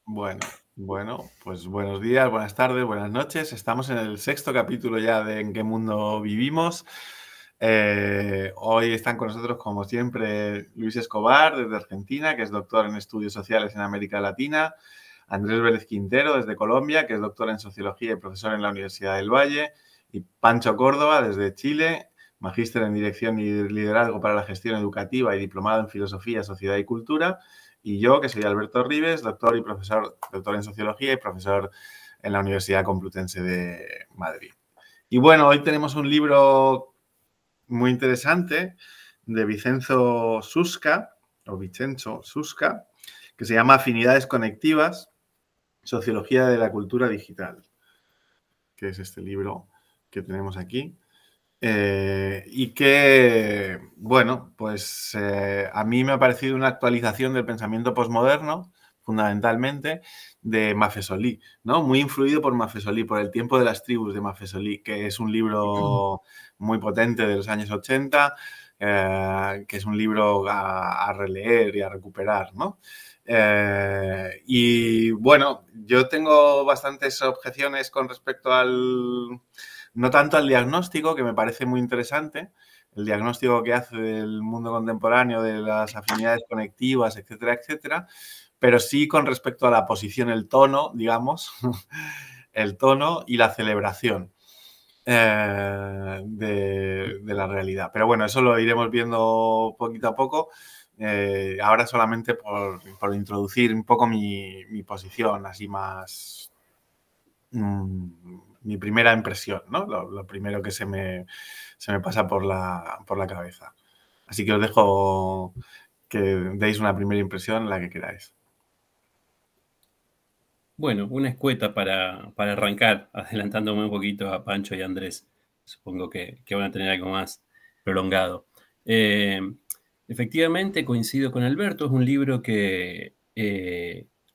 Bueno, pues buenos días, buenas tardes, buenas noches. Estamos en el sexto capítulo ya de En qué mundo vivimos. Hoy están con nosotros, como siempre, Luis Escobar, desde Argentina, que es doctor en estudios sociales en América Latina. Andrés Vélez Quintero, desde Colombia, que es doctor en sociología y profesor en la Universidad del Valle. Y Pancho Córdoba, desde Chile, magíster en dirección y liderazgo para la gestión educativa y diplomado en filosofía, sociedad y cultura. Y yo, que soy Alberto Ribes, doctor y profesor, doctor en sociología y profesor en la Universidad Complutense de Madrid. Y bueno, hoy tenemos un libro muy interesante de Vicenzo Susca, o Vicenzo Susca, que se llama Afinidades conectivas, Sociología de la cultura digital, que es este libro que tenemos aquí. Y que, bueno, pues a mí me ha parecido una actualización del pensamiento posmoderno, fundamentalmente, de Maffesoli, ¿no? Muy influido por Maffesoli, por El tiempo de las tribus de Maffesoli, que es un libro muy potente de los años 80, que es un libro a releer y a recuperar, ¿no? Y bueno, yo tengo bastantes objeciones con respecto al... No tanto al diagnóstico, que me parece muy interesante, el diagnóstico que hace del mundo contemporáneo, de las afinidades conectivas, etcétera, etcétera, pero sí con respecto a la posición, el tono, digamos, el tono y la celebración de la realidad. Pero bueno, eso lo iremos viendo poquito a poco. Ahora solamente por introducir un poco mi posición, así más mi primera impresión, ¿no? Lo primero que se me pasa por la cabeza. Así que os dejo que deis una primera impresión, la que queráis. Bueno, una escueta para arrancar, adelantándome un poquito a Pancho y Andrés. Supongo que van a tener algo más prolongado. Eh, Efectivamente, coincido con Alberto, es un libro que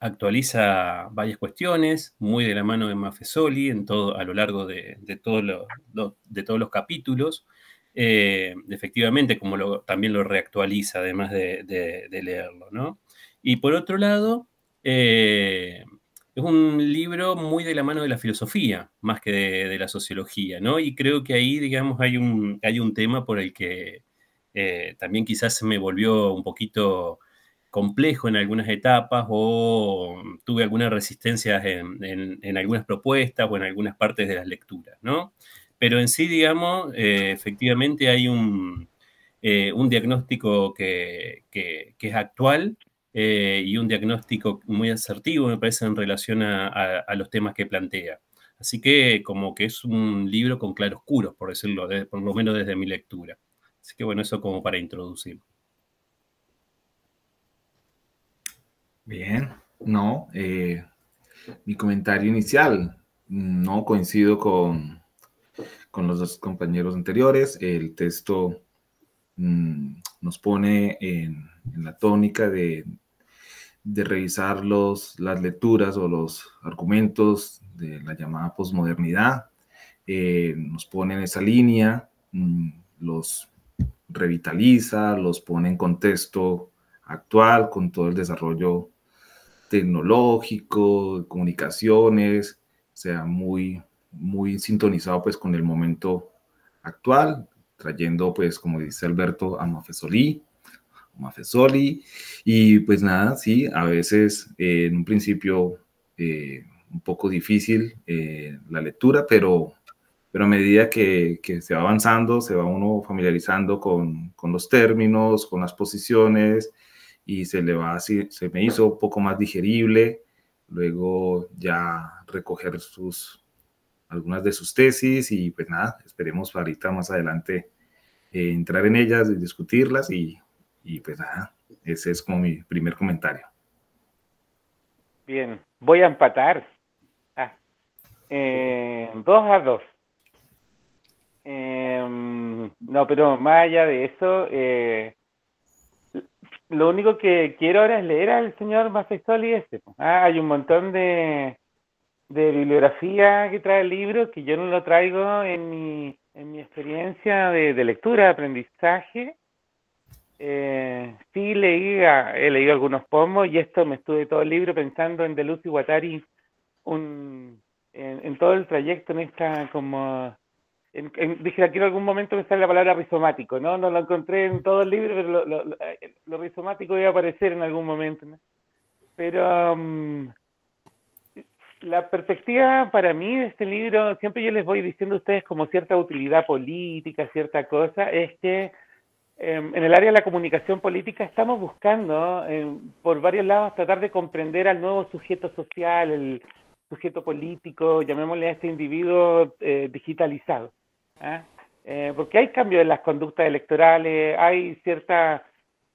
actualiza varias cuestiones, muy de la mano de Maffesoli a lo largo de de todos los capítulos. Efectivamente, también lo reactualiza, además de leerlo, ¿no? Y por otro lado, es un libro muy de la mano de la filosofía, más que de la sociología, ¿no? Y creo que ahí, digamos, hay un tema por el que también quizás se me volvió un poquito complejo en algunas etapas o tuve algunas resistencias en algunas propuestas o en algunas partes de las lecturas, ¿no? Pero en sí, digamos, efectivamente hay un diagnóstico que es actual y un diagnóstico muy asertivo, me parece, en relación a los temas que plantea. Así que como que es un libro con claroscuros, por decirlo, por lo menos desde mi lectura. Así que bueno, eso como para introducir. Bien, no, mi comentario inicial, no coincido con los dos compañeros anteriores. El texto nos pone en la tónica de revisar las lecturas o los argumentos de la llamada posmodernidad. Nos pone en esa línea, los revitaliza, los pone en contexto actual con todo el desarrollo tecnológico, comunicaciones, o sea, muy sintonizado pues con el momento actual, trayendo pues, como dice Alberto, a Maffesoli, y pues nada, sí, a veces en un principio un poco difícil la lectura, pero a medida que se va avanzando, se va uno familiarizando con los términos, con las posiciones, y se me hizo un poco más digerible. Luego ya recoger algunas de sus tesis y pues nada, esperemos ahorita más adelante entrar en ellas y discutirlas y pues nada, ese es como mi primer comentario. Bien, voy a empatar. 2-2. No, pero más allá de eso, lo único que quiero ahora es leer al señor Maffesoli este. Hay un montón de bibliografía que trae el libro que yo no lo traigo en mi experiencia de lectura, de aprendizaje. Sí, he leído algunos pomos y esto me estuve todo el libro pensando en Deleuze y Guattari, en todo el trayecto, en esta como... dije, aquí en algún momento me sale la palabra rizomático, ¿no? No lo encontré en todo el libro, pero lo rizomático iba a aparecer en algún momento, ¿no? Pero la perspectiva para mí de este libro, siempre yo les voy diciendo a ustedes como cierta utilidad política, cierta cosa, es que en el área de la comunicación política estamos buscando por varios lados tratar de comprender al nuevo sujeto social, el sujeto político, llamémosle a este individuo digitalizado. ¿Ah? Porque hay cambios en las conductas electorales, hay cierta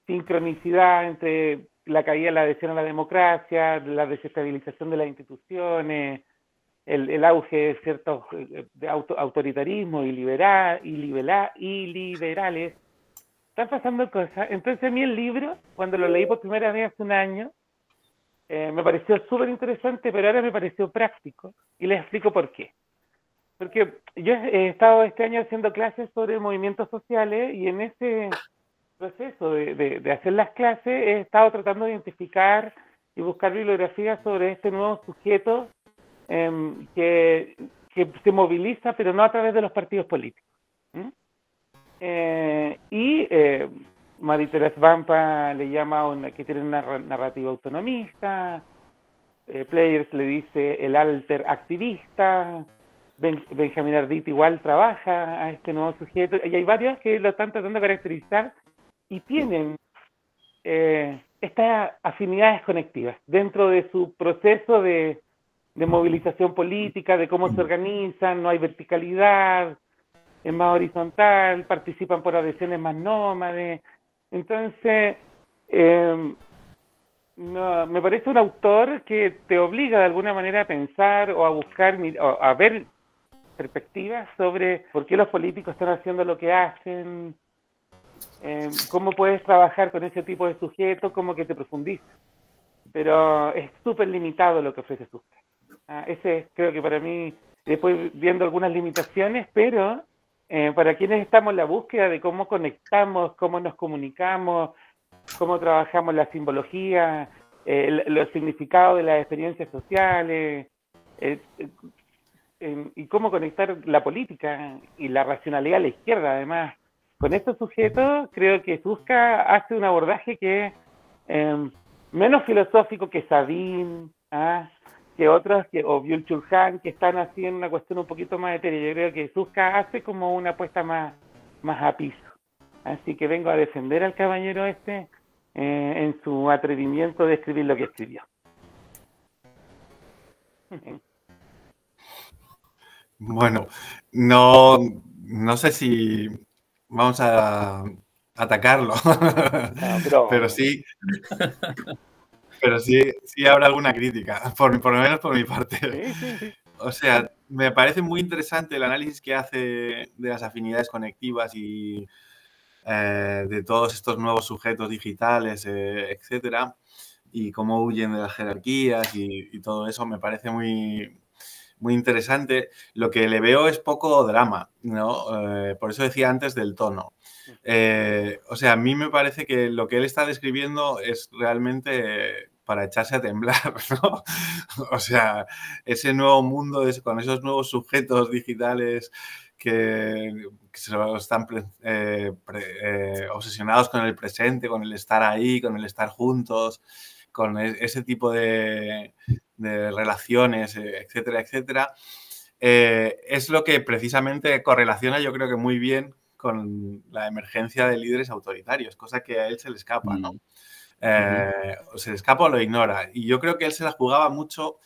sincronicidad entre la caída de la adhesión a la democracia, la desestabilización de las instituciones, el auge de ciertos de autoritarismo y liberales. Están pasando cosas. Entonces a mí el libro, cuando lo leí por primera vez hace un año, me pareció súper interesante, pero ahora me pareció práctico. Y les explico por qué. Porque yo he estado este año haciendo clases sobre movimientos sociales y en ese proceso de hacer las clases he estado tratando de identificar y buscar bibliografía sobre este nuevo sujeto que se moviliza, pero no a través de los partidos políticos. Marie-Thérèse Vampa le llama que tiene una narrativa autonomista, Players le dice el alter activista, Benjamin Arditi igual trabaja a este nuevo sujeto, y hay varios que lo están tratando de caracterizar y tienen estas afinidades conectivas dentro de su proceso de movilización política, de cómo se organizan, no hay verticalidad, es más horizontal, participan por adhesiones más nómades. Entonces, me parece un autor que te obliga de alguna manera a pensar o a buscar, o a ver perspectivas sobre por qué los políticos están haciendo lo que hacen, cómo puedes trabajar con ese tipo de sujetos, como que te profundiza. Pero es súper limitado lo que ofrece Susskind. Ese creo que para mí, después viendo algunas limitaciones, pero para quienes estamos en la búsqueda de cómo conectamos, cómo nos comunicamos, cómo trabajamos la simbología, los significados de las experiencias sociales, y cómo conectar la política y la racionalidad a la izquierda, además. Con estos sujetos, creo que Susskind hace un abordaje que es menos filosófico que Sabine, que otros, o Byung-Chul Han, que están haciendo una cuestión un poquito más etérea. Yo creo que Susskind hace como una apuesta más a piso. Así que vengo a defender al caballero en su atrevimiento de escribir lo que escribió. Bueno, no sé si vamos a atacarlo, pero sí habrá alguna crítica, por lo menos por mi parte. Sí. O sea, me parece muy interesante el análisis que hace de las afinidades conectivas y de todos estos nuevos sujetos digitales, etcétera, y cómo huyen de las jerarquías y todo eso. Me parece muy interesante. Lo que le veo es poco drama, ¿no? Por eso decía antes del tono. O sea, a mí me parece que lo que él está describiendo es realmente para echarse a temblar, ¿no? O sea, ese nuevo mundo con esos nuevos sujetos digitales que están obsesionados con el presente, con el estar ahí, con el estar juntos, con ese tipo de relaciones, etcétera, etcétera, es lo que precisamente correlaciona, yo creo que muy bien con la emergencia de líderes autoritarios, cosa que a él se le escapa, ¿no? Se le escapa o lo ignora. Y yo creo que él se la jugaba mucho,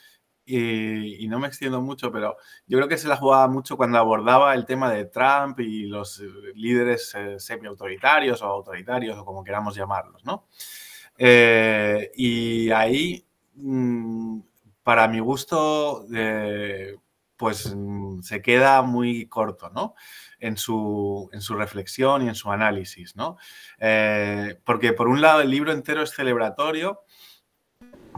y no me extiendo mucho, pero yo creo que se la jugaba mucho cuando abordaba el tema de Trump y los líderes semi-autoritarios o autoritarios, o como queramos llamarlos, ¿no? Y ahí, para mi gusto, pues se queda muy corto, ¿no? En su reflexión y en su análisis, ¿no? Porque por un lado el libro entero es celebratorio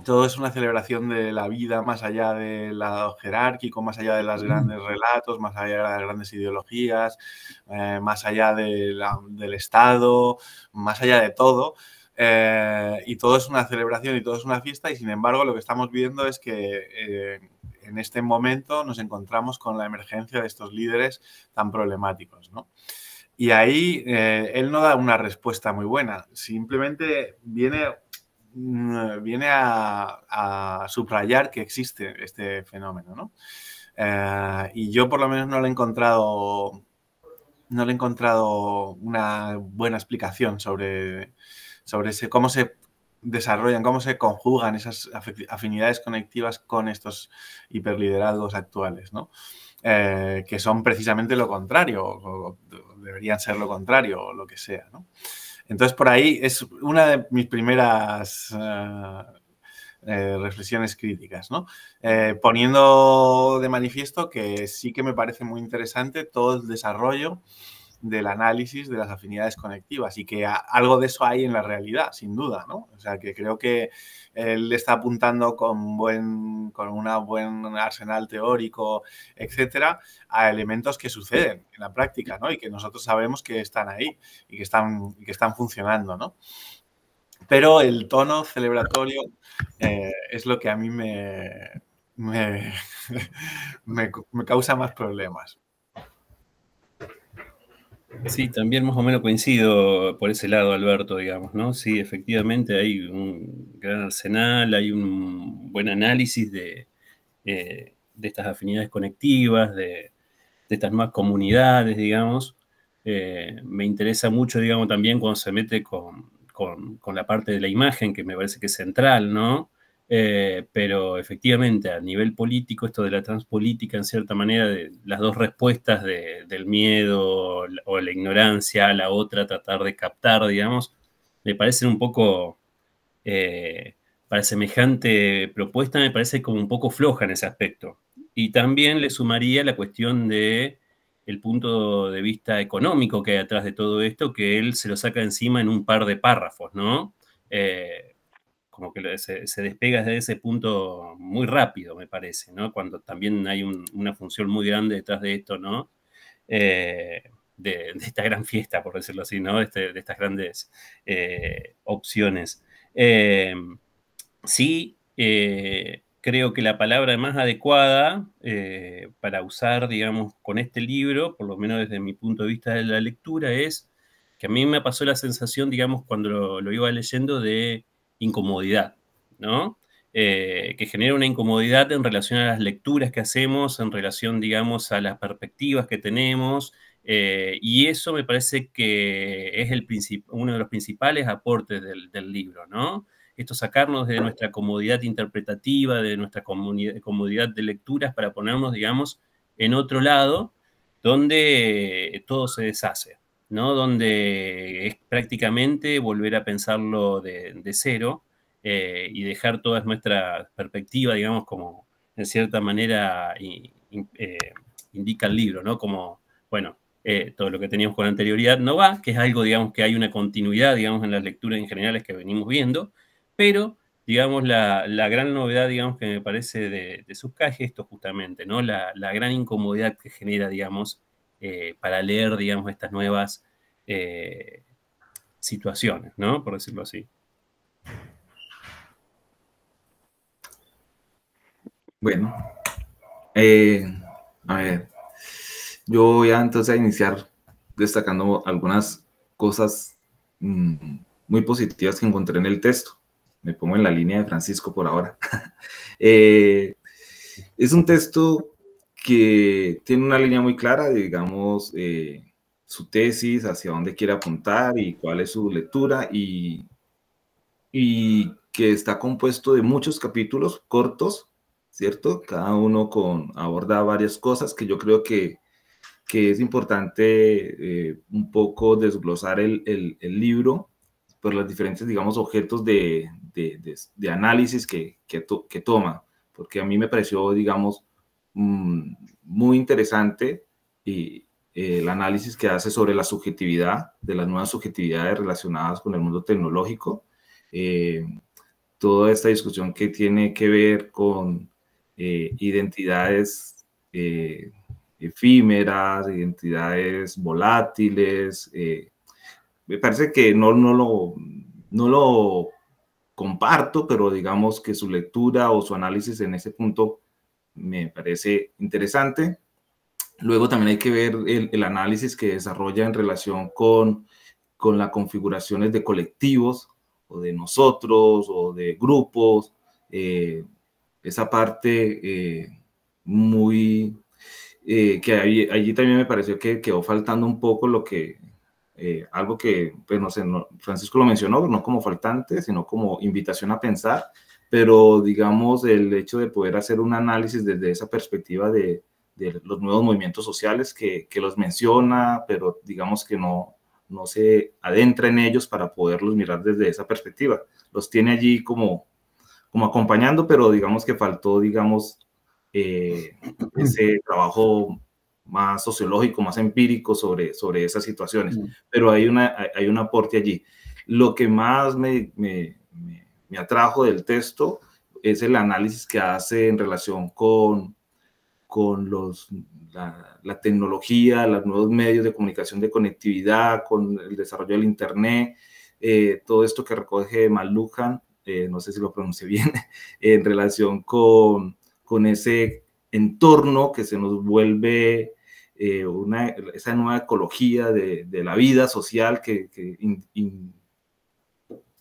todo es una celebración de la vida más allá de lo jerárquico, más allá de los grandes relatos, más allá de las grandes ideologías, más allá del Estado, más allá de todo. Y todo es una celebración y todo es una fiesta, y sin embargo lo que estamos viendo es que en este momento nos encontramos con la emergencia de estos líderes tan problemáticos, ¿no? Y ahí él no da una respuesta muy buena, simplemente viene a subrayar que existe este fenómeno, ¿no? Y yo por lo menos no le he encontrado una buena explicación sobre cómo se desarrollan, cómo se conjugan esas afinidades conectivas con estos hiperliderazgos actuales, ¿no? Que son precisamente lo contrario, o deberían ser lo contrario, o lo que sea, ¿no? Entonces, por ahí es una de mis primeras reflexiones críticas, ¿no? Poniendo de manifiesto que sí que me parece muy interesante todo el desarrollo del análisis de las afinidades conectivas, y que algo de eso hay en la realidad, sin duda, ¿no? O sea, que creo que él está apuntando con un buen arsenal teórico, etcétera, a elementos que suceden en la práctica, ¿no? Y que nosotros sabemos que están ahí y que están funcionando, ¿no? Pero el tono celebratorio es lo que a mí me causa más problemas. Sí, también más o menos coincido por ese lado, Alberto, digamos, ¿no? Sí, efectivamente hay un gran arsenal, hay un buen análisis de estas afinidades conectivas, de estas nuevas comunidades, digamos. Me interesa mucho, digamos, también cuando se mete con la parte de la imagen, que me parece que es central, ¿no? Pero efectivamente, a nivel político, esto de la transpolítica, en cierta manera, de las dos respuestas del miedo o la ignorancia a la otra, tratar de captar, digamos, me parecen un poco, para semejante propuesta, me parece como un poco floja en ese aspecto. Y también le sumaría la cuestión de el punto de vista económico que hay detrás de todo esto, que él se lo saca encima en un par de párrafos, ¿no? Como que se despega desde ese punto muy rápido, me parece, ¿no? Cuando también hay una función muy grande detrás de esto, ¿no? De esta gran fiesta, por decirlo así, ¿no? De estas grandes opciones. Sí, creo que la palabra más adecuada para usar, digamos, con este libro, por lo menos desde mi punto de vista de la lectura, es que a mí me pasó la sensación, digamos, cuando lo iba leyendo, de incomodidad, ¿no? Que genera una incomodidad en relación a las lecturas que hacemos, en relación, digamos, a las perspectivas que tenemos, y eso me parece que es uno de los principales aportes del libro, ¿no? Esto sacarnos de nuestra comodidad interpretativa, de nuestra comodidad de lecturas, para ponernos, digamos, en otro lado, donde todo se deshace, ¿no? Donde es prácticamente volver a pensarlo de cero, y dejar toda nuestra perspectiva, digamos, como en cierta manera indica el libro, ¿no? Como, bueno, todo lo que teníamos con anterioridad no va, que es algo, digamos, que hay una continuidad, digamos, en las lecturas en generales que venimos viendo, pero, digamos, la gran novedad, digamos, que me parece de Subcalle es esto justamente, ¿no? La gran incomodidad que genera, digamos, para leer, digamos, estas nuevas situaciones, ¿no? Por decirlo así. Bueno, a ver, yo voy a entonces a iniciar destacando algunas cosas muy positivas que encontré en el texto. Me pongo en la línea de Francisco por ahora. Es un texto que tiene una línea muy clara, digamos, su tesis, hacia dónde quiere apuntar y cuál es su lectura, y que está compuesto de muchos capítulos cortos, ¿cierto? Cada uno aborda varias cosas que yo creo que es importante un poco desglosar el libro por los diferentes, digamos, objetos de análisis que toma, porque a mí me pareció, digamos, muy interesante el análisis que hace sobre la subjetividad, de las nuevas subjetividades relacionadas con el mundo tecnológico, toda esta discusión que tiene que ver con identidades efímeras, identidades volátiles. Me parece que no lo comparto, pero digamos que su lectura o su análisis en ese punto me parece interesante. Luego también hay que ver el análisis que desarrolla en relación con las configuraciones de colectivos o de nosotros o de grupos. Esa parte muy... que allí también me pareció que quedó faltando un poco lo que... algo que, pues no sé, Francisco lo mencionó, no como faltante, sino como invitación a pensar, pero digamos el hecho de poder hacer un análisis desde esa perspectiva de los nuevos movimientos sociales que los menciona, pero digamos que no se adentra en ellos para poderlos mirar desde esa perspectiva. Los tiene allí como acompañando, pero digamos que faltó, digamos, ese trabajo más sociológico, más empírico sobre esas situaciones. Pero hay un aporte allí. Lo que más me atrajo del texto es el análisis que hace en relación con la tecnología, los nuevos medios de comunicación, de conectividad, con el desarrollo del Internet, todo esto que recoge McLuhan, no sé si lo pronuncié bien, en relación con ese entorno que se nos vuelve esa nueva ecología de la vida social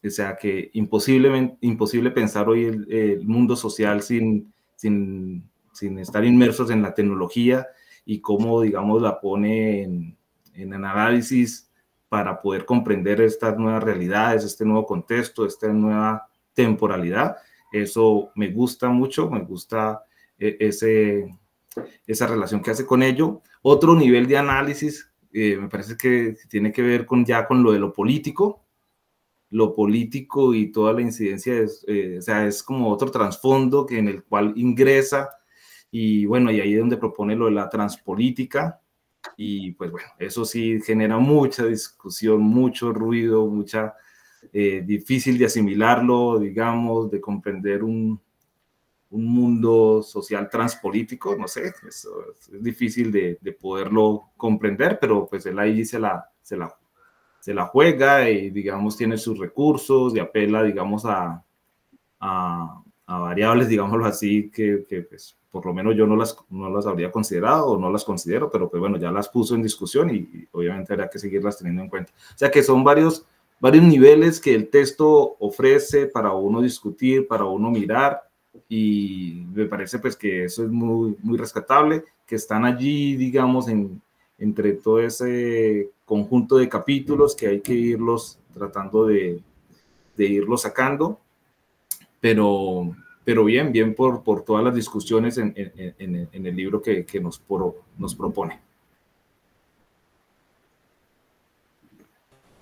o sea, que imposible pensar hoy el mundo social sin estar inmersos en la tecnología y cómo, digamos, la pone en análisis para poder comprender estas nuevas realidades, este nuevo contexto, esta nueva temporalidad. Eso me gusta mucho, me gusta esa relación que hace con ello. Otro nivel de análisis me parece que tiene que ver ya con lo de lo político y toda la incidencia, o sea, es como otro trasfondo en el cual ingresa. Y bueno, y ahí es donde propone lo de la transpolítica, y pues bueno, eso sí genera mucha discusión, mucho ruido, difícil de asimilarlo, digamos, de comprender un mundo social transpolítico, no sé, es difícil de poderlo comprender, pero pues él ahí se la juega y digamos tiene sus recursos y apela, digamos, a variables, digámoslo así, que pues, por lo menos yo no las habría considerado o no las considero, pero pues bueno, ya las puso en discusión y obviamente habrá que seguirlas teniendo en cuenta. O sea que son varios niveles que el texto ofrece para uno discutir, para uno mirar, y me parece pues que eso es muy, muy rescatable, que están allí, digamos, entre todo ese conjunto de capítulos que hay que irlos tratando de irlos sacando. Pero bien por todas las discusiones en el libro que nos propone.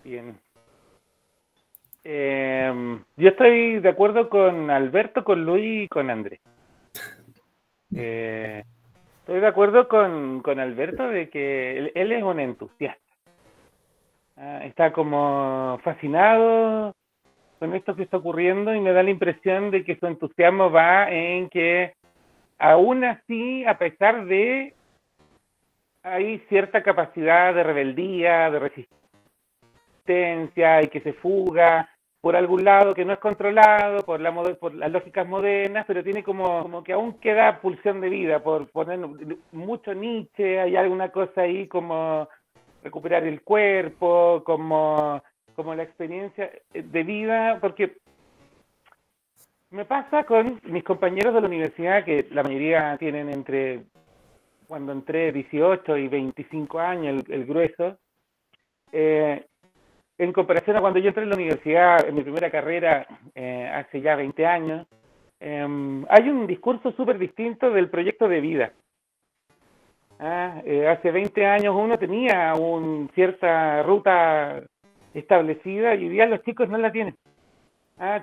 Bien. Yo estoy de acuerdo con Alberto, con Luis y con Andrés. Estoy de acuerdo con Alberto de que él es un entusiasta. Está como fascinado con esto que está ocurriendo y me da la impresión de que su entusiasmo va en que aún así, a pesar de, hay cierta capacidad de rebeldía, de resistencia y que se fuga por algún lado que no es controlado por las lógicas modernas, pero tiene como que aún queda pulsión de vida, por poner mucho Nietzsche, hay alguna cosa ahí como recuperar el cuerpo, como la experiencia de vida, porque me pasa con mis compañeros de la universidad, que la mayoría tienen cuando entré 18 y 25 años, el grueso, en comparación a cuando yo entré en la universidad, en mi primera carrera, hace ya 20 años, hay un discurso súper distinto del proyecto de vida. Hace 20 años uno tenía cierta ruta establecida y hoy día los chicos no la tienen.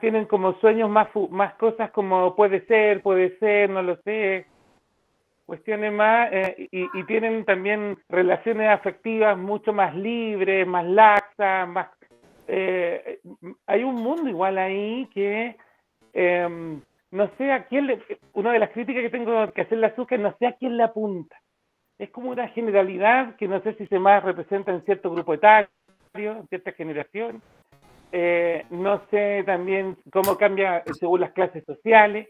Tienen como sueños más cosas como puede ser, no lo sé, cuestiones más, y tienen también relaciones afectivas mucho más libres, más laxas, hay un mundo igual ahí que no sé a quién una de las críticas que tengo que hacerle a Susskind, no sé a quién le apunta. Es como una generalidad que no sé si se más representa en cierto grupo etario, en cierta generación. No sé también cómo cambia según las clases sociales.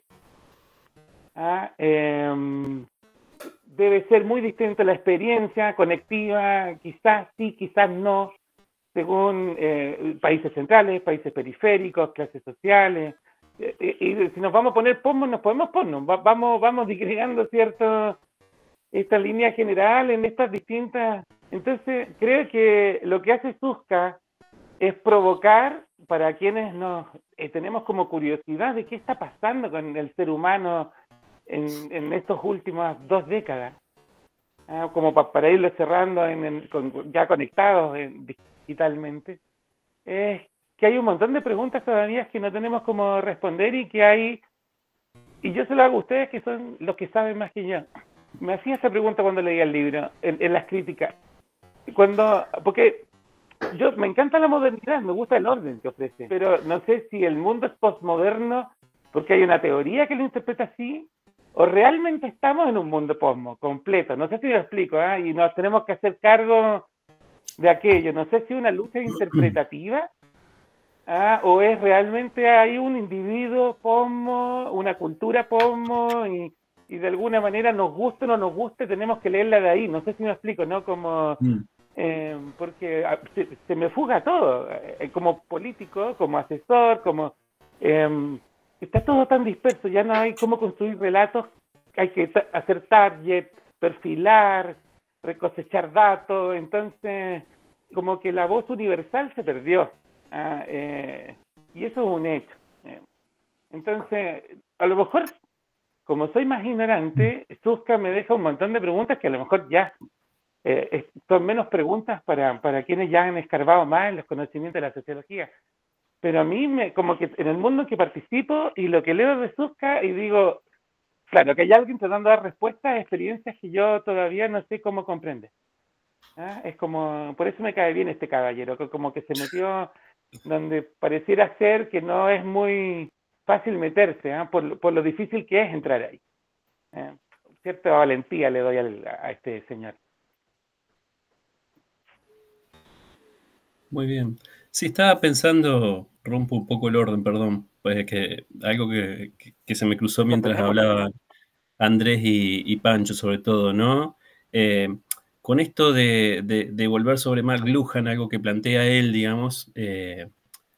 Debe ser muy distinta la experiencia conectiva, quizás sí, quizás no, según países centrales, países periféricos, clases sociales. Y si nos vamos a poner posmos, nos podemos poner, vamos disgregando esta línea general en estas distintas. Entonces, creo que lo que hace Susskind es provocar para quienes nos tenemos como curiosidad de qué está pasando con el ser humano en estas últimas 2 décadas, como para irlo cerrando ya conectados digitalmente, es que hay un montón de preguntas todavía que no tenemos cómo responder y yo se lo hago a ustedes que son los que saben más que yo. Me hacía esa pregunta cuando leía el libro, en las críticas, porque me encanta la modernidad, me gusta el orden que ofrece, pero no sé si el mundo es postmoderno porque hay una teoría que lo interpreta así, o realmente estamos en un mundo posmo completo. No sé si lo explico, y nos tenemos que hacer cargo de aquello. No sé si es una lucha interpretativa, o es realmente hay un individuo posmo, una cultura posmo, y de alguna manera nos guste o no nos guste, tenemos que leerla de ahí. No sé si me explico, ¿no? Como... porque se me fuga todo, como político, como asesor, está todo tan disperso, ya no hay cómo construir relatos, hay que hacer target, perfilar, recosechar datos, entonces como que la voz universal se perdió, y eso es un hecho. Entonces, a lo mejor, como soy más ignorante, Susskind me deja un montón de preguntas que a lo mejor ya son menos preguntas para quienes ya han escarbado más en los conocimientos de la sociología. Pero a mí, como que en el mundo en que participo y lo que leo de Susskind, y digo, claro, que hay alguien tratando de dar respuestas a experiencias que yo todavía no sé cómo comprender. Es como, por eso me cae bien este caballero, como que se metió donde pareciera ser que no es muy fácil meterse, por lo difícil que es entrar ahí. Cierta valentía le doy a este señor. Muy bien. Sí, estaba pensando, rompo un poco el orden, perdón, pues que algo que se me cruzó mientras hablaban Andrés y Pancho, sobre todo, ¿no? Con esto de volver sobre McLuhan, algo que plantea él, digamos,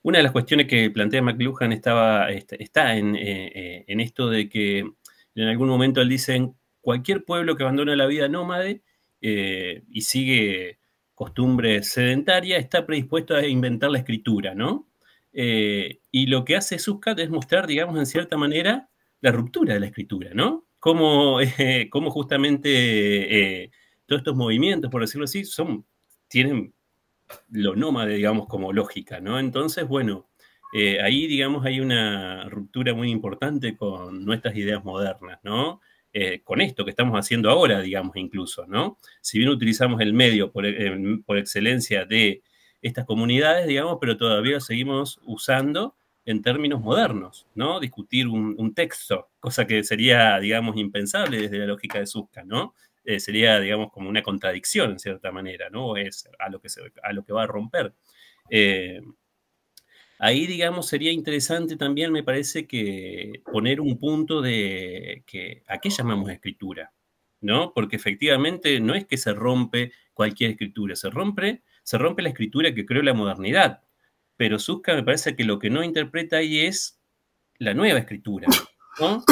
una de las cuestiones que plantea McLuhan está en esto de que en algún momento él dice, en cualquier pueblo que abandona la vida nómade y sigue costumbres sedentarias, está predispuesto a inventar la escritura, ¿no? Y lo que hace Susskind es mostrar, digamos, en cierta manera, la ruptura de la escritura, ¿no? Cómo justamente todos estos movimientos, por decirlo así, tienen lo nómade, digamos, como lógica, ¿no? Entonces, bueno, ahí, digamos, hay una ruptura muy importante con nuestras ideas modernas, ¿no? Con esto que estamos haciendo ahora, digamos, incluso, ¿no? Si bien utilizamos el medio por excelencia de estas comunidades, digamos, pero todavía lo seguimos usando en términos modernos, ¿no? Discutir un texto, cosa que sería, digamos, impensable desde la lógica de Susskind, ¿no? Sería, digamos, como una contradicción en cierta manera, ¿no? Es a lo que va a romper. Ahí, digamos, sería interesante también, me parece, que poner un punto de a qué llamamos escritura, ¿no? Porque efectivamente no es que se rompe cualquier escritura, se rompe la escritura que creó la modernidad. Pero Susskind me parece que lo que no interpreta ahí es la nueva escritura, ¿no?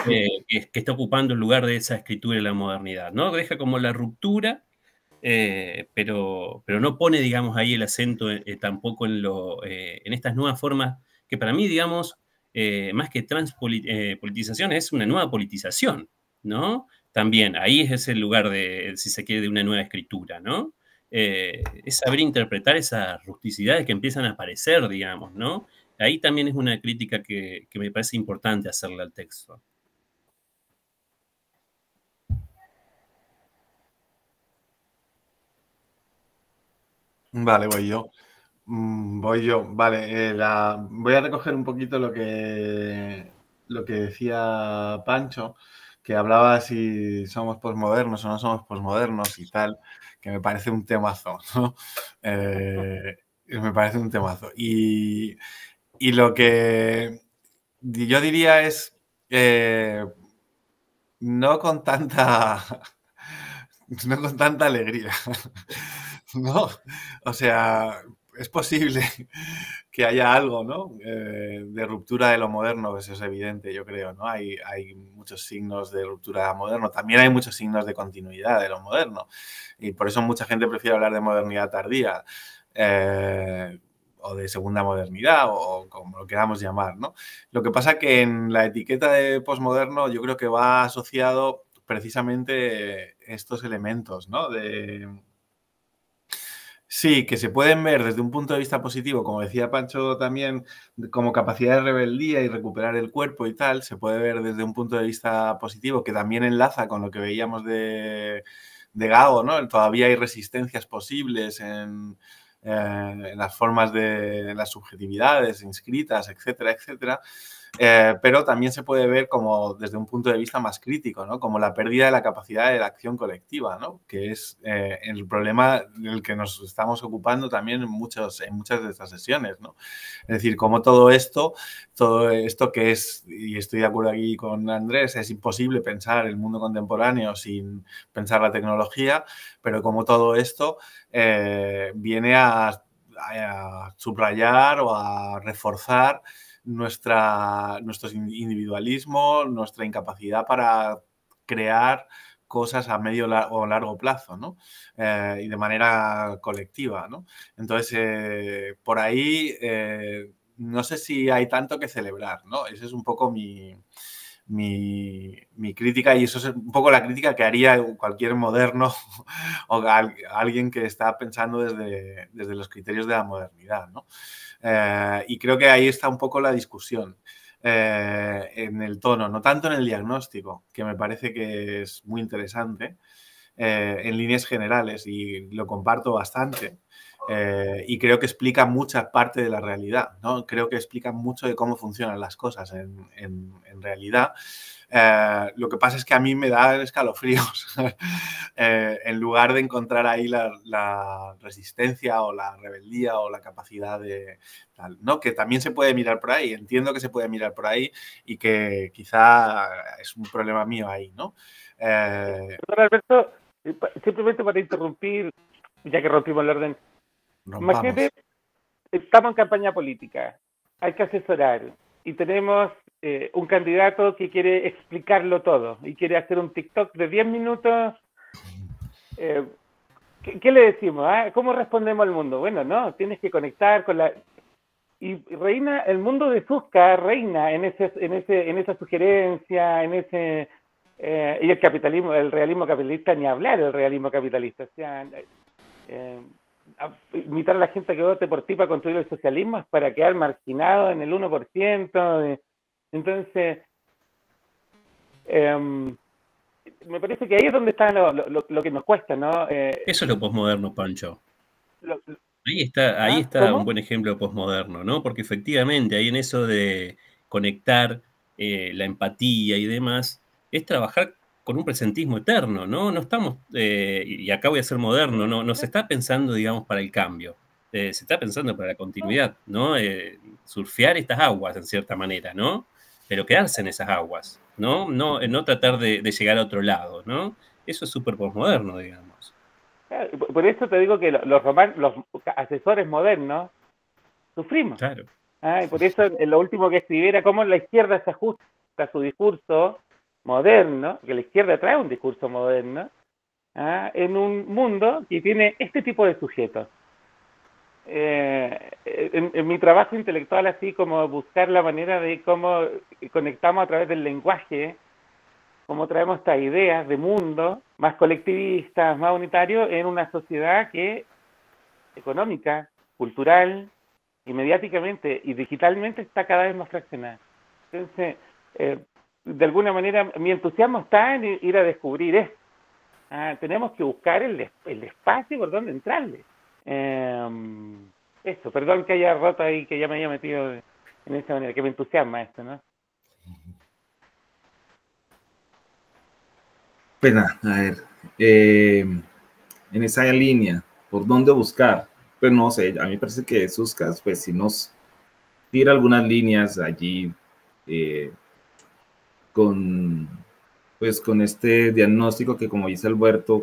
Que está ocupando el lugar de esa escritura en la modernidad, ¿no? Deja como la ruptura, pero no pone, digamos, ahí el acento tampoco en estas nuevas formas, que para mí, digamos, más que transpolitización, es una nueva politización, ¿no? También, ahí es el lugar de, si se quiere, de una nueva escritura, ¿no? Es saber interpretar esas rusticidades que empiezan a aparecer, digamos, ¿no? Ahí también es una crítica que me parece importante hacerle al texto. Vale, voy yo. Voy yo, vale. Voy a recoger un poquito lo que decía Pancho, que hablaba si somos posmodernos o no somos posmodernos y tal, que me parece un temazo, ¿no? Me parece un temazo. Y lo que yo diría es no con tanta no con tanta alegría. No, o sea, es posible que haya algo, ¿no? De ruptura de lo moderno, eso es evidente, yo creo, ¿no? Hay muchos signos de ruptura moderno. También hay muchos signos de continuidad de lo moderno. Y por eso mucha gente prefiere hablar de modernidad tardía. O de segunda modernidad, o como lo queramos llamar, ¿no? Lo que pasa que en la etiqueta de posmoderno yo creo que va asociado precisamente estos elementos, ¿no? Sí, que se pueden ver desde un punto de vista positivo, como decía Pancho también, como capacidad de rebeldía y recuperar el cuerpo y tal, se puede ver desde un punto de vista positivo que también enlaza con lo que veíamos de Gago, ¿no? Todavía hay resistencias posibles en las formas en las subjetividades inscritas, etcétera, etcétera. Pero también se puede ver como desde un punto de vista más crítico, ¿no? Como la pérdida de la capacidad de la acción colectiva, ¿no? Que es el problema del que nos estamos ocupando también en muchas de estas sesiones, ¿no? Es decir, como todo esto que es, y estoy de acuerdo aquí con Andrés, es imposible pensar el mundo contemporáneo sin pensar la tecnología, pero como todo esto viene a subrayar o a reforzar nuestro individualismo, nuestra incapacidad para crear cosas a medio o largo plazo, ¿no? Y de manera colectiva, ¿no? Entonces, por ahí, no sé si hay tanto que celebrar, ¿no? Esa es un poco mi crítica, y eso es un poco la crítica que haría cualquier moderno o alguien que está pensando desde los criterios de la modernidad, ¿no? Y creo que ahí está un poco la discusión en el tono, no tanto en el diagnóstico, que me parece que es muy interesante en líneas generales, y lo comparto bastante. Y creo que explica mucha parte de la realidad, ¿no? Creo que explica mucho de cómo funcionan las cosas en realidad. Lo que pasa es que a mí me da escalofríos en lugar de encontrar ahí la resistencia o la rebeldía o la capacidad de tal, ¿no? Que también se puede mirar por ahí, entiendo que se puede mirar por ahí y que quizá es un problema mío ahí, ¿no? Alberto, simplemente para interrumpir, ya que rompimos el orden. Imagínate, estamos en campaña política, hay que asesorar y tenemos un candidato que quiere explicarlo todo y quiere hacer un TikTok de 10 minutos. ¿Qué le decimos? ¿Cómo respondemos al mundo? Bueno, no, tienes que conectar con la... Y reina, el mundo de Susca reina en esa sugerencia, en ese... y el capitalismo, el realismo capitalista, ni hablar el realismo capitalista. O sea, invitar a la gente a que vote por ti para construir el socialismo es para quedar marginado en el 1%. Entonces, me parece que ahí es donde está lo que nos cuesta, ¿no? Eso es lo posmoderno, Pancho. Ahí está ¿cómo? Un buen ejemplo de posmoderno, ¿no? Porque efectivamente, ahí en eso de conectar la empatía y demás, es trabajar con un presentismo eterno, ¿no? No estamos, y acá voy a ser moderno, no se está pensando, digamos, para el cambio, se está pensando para la continuidad, ¿no? Surfear estas aguas, en cierta manera, ¿no? Pero quedarse en esas aguas, ¿no? No tratar de llegar a otro lado, ¿no? Eso es súper posmoderno, digamos. Por eso te digo que los asesores modernos sufrimos. Claro. Y por eso lo último que escribí era cómo la izquierda se ajusta a su discurso moderno, que la izquierda trae un discurso moderno, en un mundo que tiene este tipo de sujetos. En mi trabajo intelectual, así como buscar la manera de cómo conectamos a través del lenguaje, cómo traemos estas ideas de mundo más colectivistas, más unitarios, en una sociedad que económica, cultural y mediáticamente y digitalmente está cada vez más fraccionada. Entonces, de alguna manera, mi entusiasmo está en ir a descubrir esto. Tenemos que buscar el espacio por donde entrarle. Eso, perdón que haya roto ahí, que ya me haya metido en esa manera, que me entusiasma esto, ¿no? Pues nada, a ver, en esa línea, ¿por dónde buscar? Pues no sé, a mí me parece que Suscas, pues si nos tira algunas líneas allí eh, con, pues con este diagnóstico que como dice Alberto,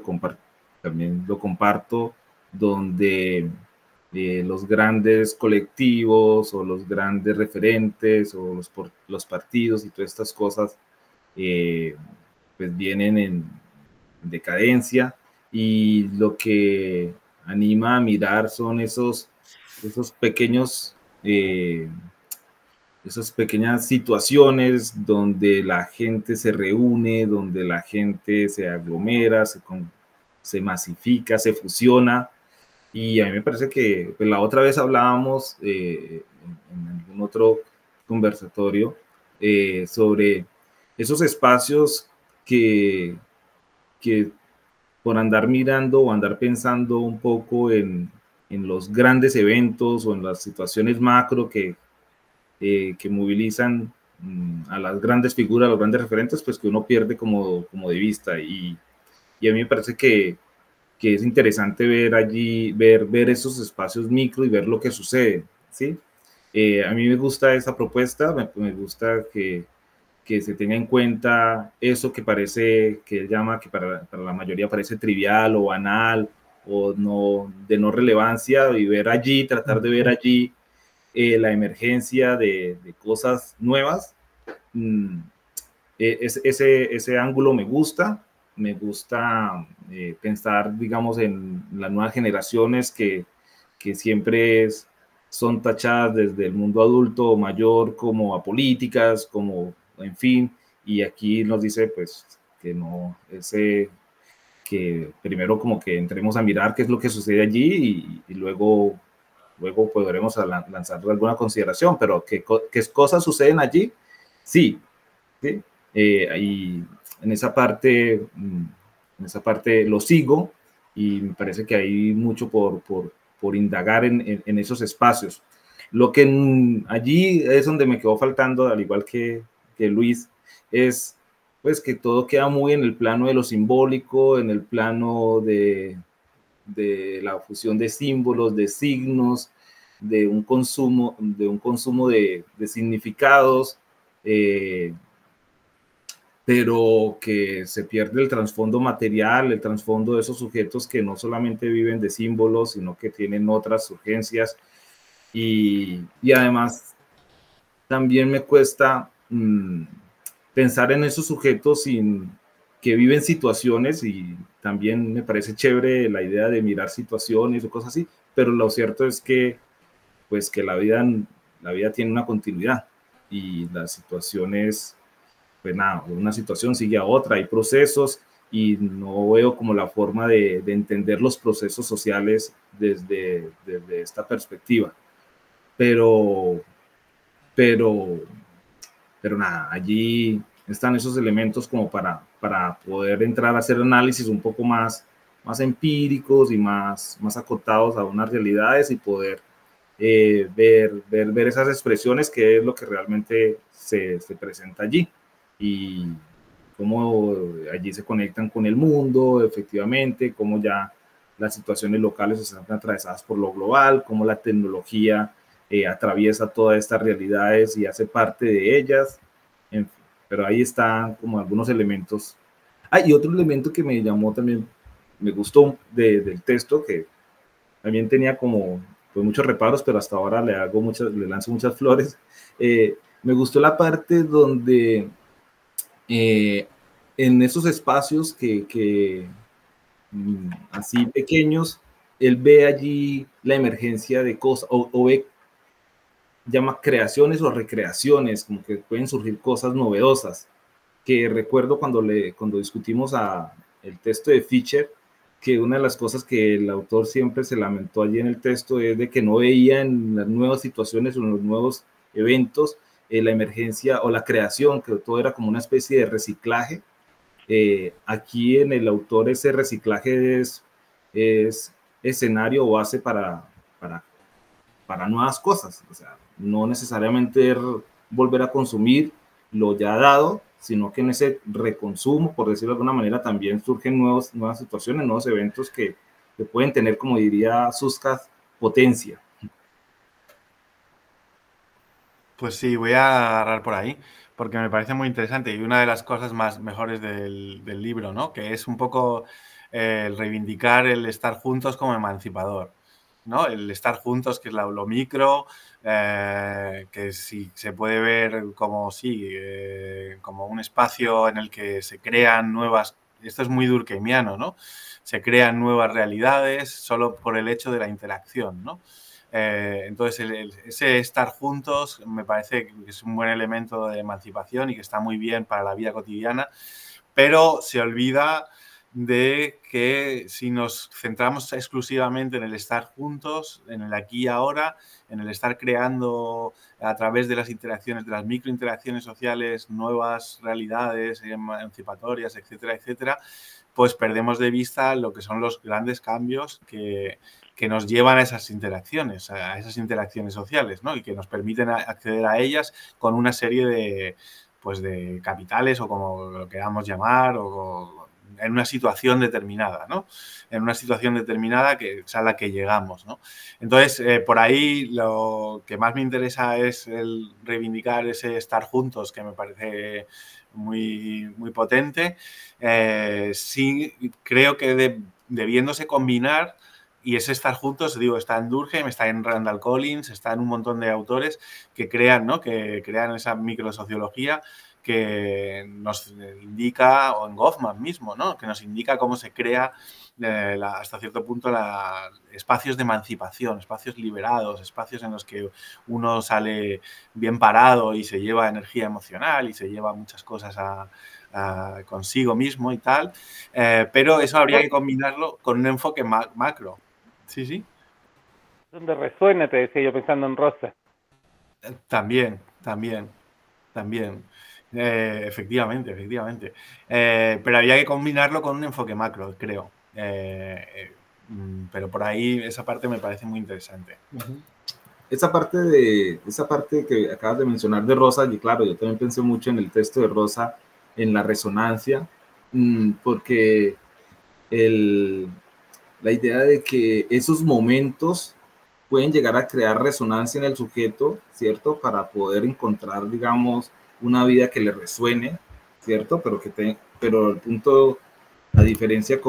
también lo comparto, donde los grandes colectivos o los grandes referentes o los partidos y todas estas cosas eh, pues vienen en decadencia y lo que anima a mirar son esos pequeños esas pequeñas situaciones donde la gente se reúne, donde la gente se aglomera, se masifica, se fusiona. Y a mí me parece que pues, la otra vez hablábamos en algún otro conversatorio sobre esos espacios que por andar mirando o andar pensando un poco en los grandes eventos o en las situaciones macro que movilizan a las grandes figuras, a los grandes referentes, pues que uno pierde como de vista. Y a mí me parece que es interesante ver allí, ver esos espacios micro y ver lo que sucede, ¿sí? A mí me gusta esa propuesta, me gusta que se tenga en cuenta eso que parece, que él llama, que para la mayoría parece trivial o banal o no, de no relevancia, y ver allí, tratar de ver allí la emergencia de cosas nuevas. Ese ángulo me gusta pensar, digamos, en las nuevas generaciones que siempre son tachadas desde el mundo adulto o mayor como apolíticas, como, en fin, y aquí nos dice, pues, que no, que primero como que entremos a mirar qué es lo que sucede allí y luego podremos lanzar alguna consideración, pero ¿qué cosas suceden allí? Sí, ¿sí? Y en esa parte lo sigo y me parece que hay mucho por indagar en esos espacios. Lo que allí es donde me quedó faltando, al igual que Luis, es pues que todo queda muy en el plano de lo simbólico, en el plano de la fusión de símbolos, de signos, de un consumo de significados, pero que se pierde el trasfondo material, el trasfondo de esos sujetos que no solamente viven de símbolos, sino que tienen otras urgencias. Y además, también me cuesta pensar en esos sujetos que viven situaciones, y también me parece chévere la idea de mirar situaciones o cosas así, pero lo cierto es que pues que la vida tiene una continuidad y las situaciones, pues nada, una situación sigue a otra, hay procesos y no veo como la forma de entender los procesos sociales desde esta perspectiva. Pero nada, allí están esos elementos como para poder entrar a hacer análisis un poco más empíricos y más acotados a unas realidades y poder ver esas expresiones, que es lo que realmente se presenta allí y cómo allí se conectan con el mundo, efectivamente, cómo ya las situaciones locales están atravesadas por lo global, cómo la tecnología atraviesa todas estas realidades y hace parte de ellas, en fin, pero ahí están como algunos elementos. Y otro elemento que me llamó también, me gustó del texto, que también tenía como pues, muchos reparos, pero hasta ahora le lanzo muchas flores. Me gustó la parte donde en esos espacios que así pequeños, él ve allí la emergencia de cosas, o ve, llama creaciones o recreaciones, como que pueden surgir cosas novedosas, que recuerdo cuando discutimos el texto de Fischer, que una de las cosas que el autor siempre se lamentó allí en el texto es de que no veía en las nuevas situaciones o en los nuevos eventos la emergencia o la creación, que todo era como una especie de reciclaje. Aquí en el autor ese reciclaje es escenario o base para para nuevas cosas. O sea, no necesariamente volver a consumir lo ya dado, sino que en ese reconsumo, por decirlo de alguna manera, también surgen nuevas situaciones, nuevos eventos que pueden tener, como diría Suskas, potencia. Pues sí, voy a agarrar por ahí, porque me parece muy interesante y una de las cosas más mejores del libro, ¿no? Que es un poco el reivindicar el estar juntos como emancipador, ¿no? El estar juntos, que es lo micro, que sí se puede ver como, sí, como un espacio en el que se crean nuevas, esto es muy durkheimiano, ¿no? Se crean nuevas realidades solo por el hecho de la interacción, ¿no? Entonces, ese estar juntos me parece que es un buen elemento de emancipación y que está muy bien para la vida cotidiana, pero se olvida de que si nos centramos exclusivamente en el estar juntos, en el aquí y ahora, en el estar creando a través de las interacciones, de las microinteracciones sociales, nuevas realidades emancipatorias, etcétera, etcétera, pues perdemos de vista lo que son los grandes cambios que nos llevan a esas interacciones sociales, ¿no? Y que nos permiten acceder a ellas con una serie de, pues de capitales o como lo queramos llamar, o en una situación determinada, ¿no? En una situación determinada que es a la que llegamos, ¿no? Entonces, por ahí lo que más me interesa es el reivindicar ese estar juntos, que me parece muy, muy potente. Sí, creo que debiéndose combinar, y ese estar juntos, digo, está en Durkheim, está en Randall Collins, está en un montón de autores que crean, ¿no? Que crean esa microsociología que nos indica, o en Goffman mismo, ¿no? Que nos indica cómo se crea hasta cierto punto espacios de emancipación, espacios liberados, espacios en los que uno sale bien parado y se lleva energía emocional y se lleva muchas cosas consigo mismo y tal, pero eso habría que combinarlo con un enfoque macro. Sí, sí. Donde resuena, te decía yo, pensando en Rosa. También. Efectivamente. Pero había que combinarlo con un enfoque macro, creo. Pero por ahí esa parte me parece muy interesante. Esa parte que acabas de mencionar de Rosa, y claro, yo también pensé mucho en el texto de Rosa, en la resonancia, porque la idea de que esos momentos pueden llegar a crear resonancia en el sujeto, ¿cierto? Para poder encontrar, digamos, una vida que le resuene, ¿cierto? Pero el punto, la diferencia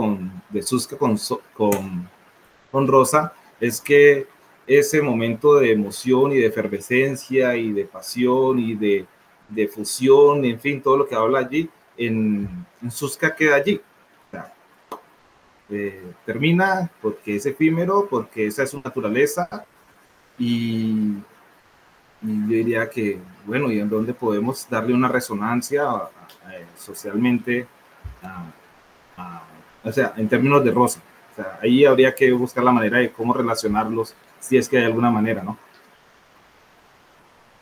de Susska con Rosa, es que ese momento de emoción y de efervescencia y de pasión y de fusión, en fin, todo lo que habla allí, en Susska queda allí. O sea, termina porque es efímero, porque esa es su naturaleza, y yo diría que, bueno, ¿y en dónde podemos darle una resonancia socialmente, o sea, en términos de Rosa? O sea, ahí habría que buscar la manera de cómo relacionarlos, si es que hay alguna manera, ¿no?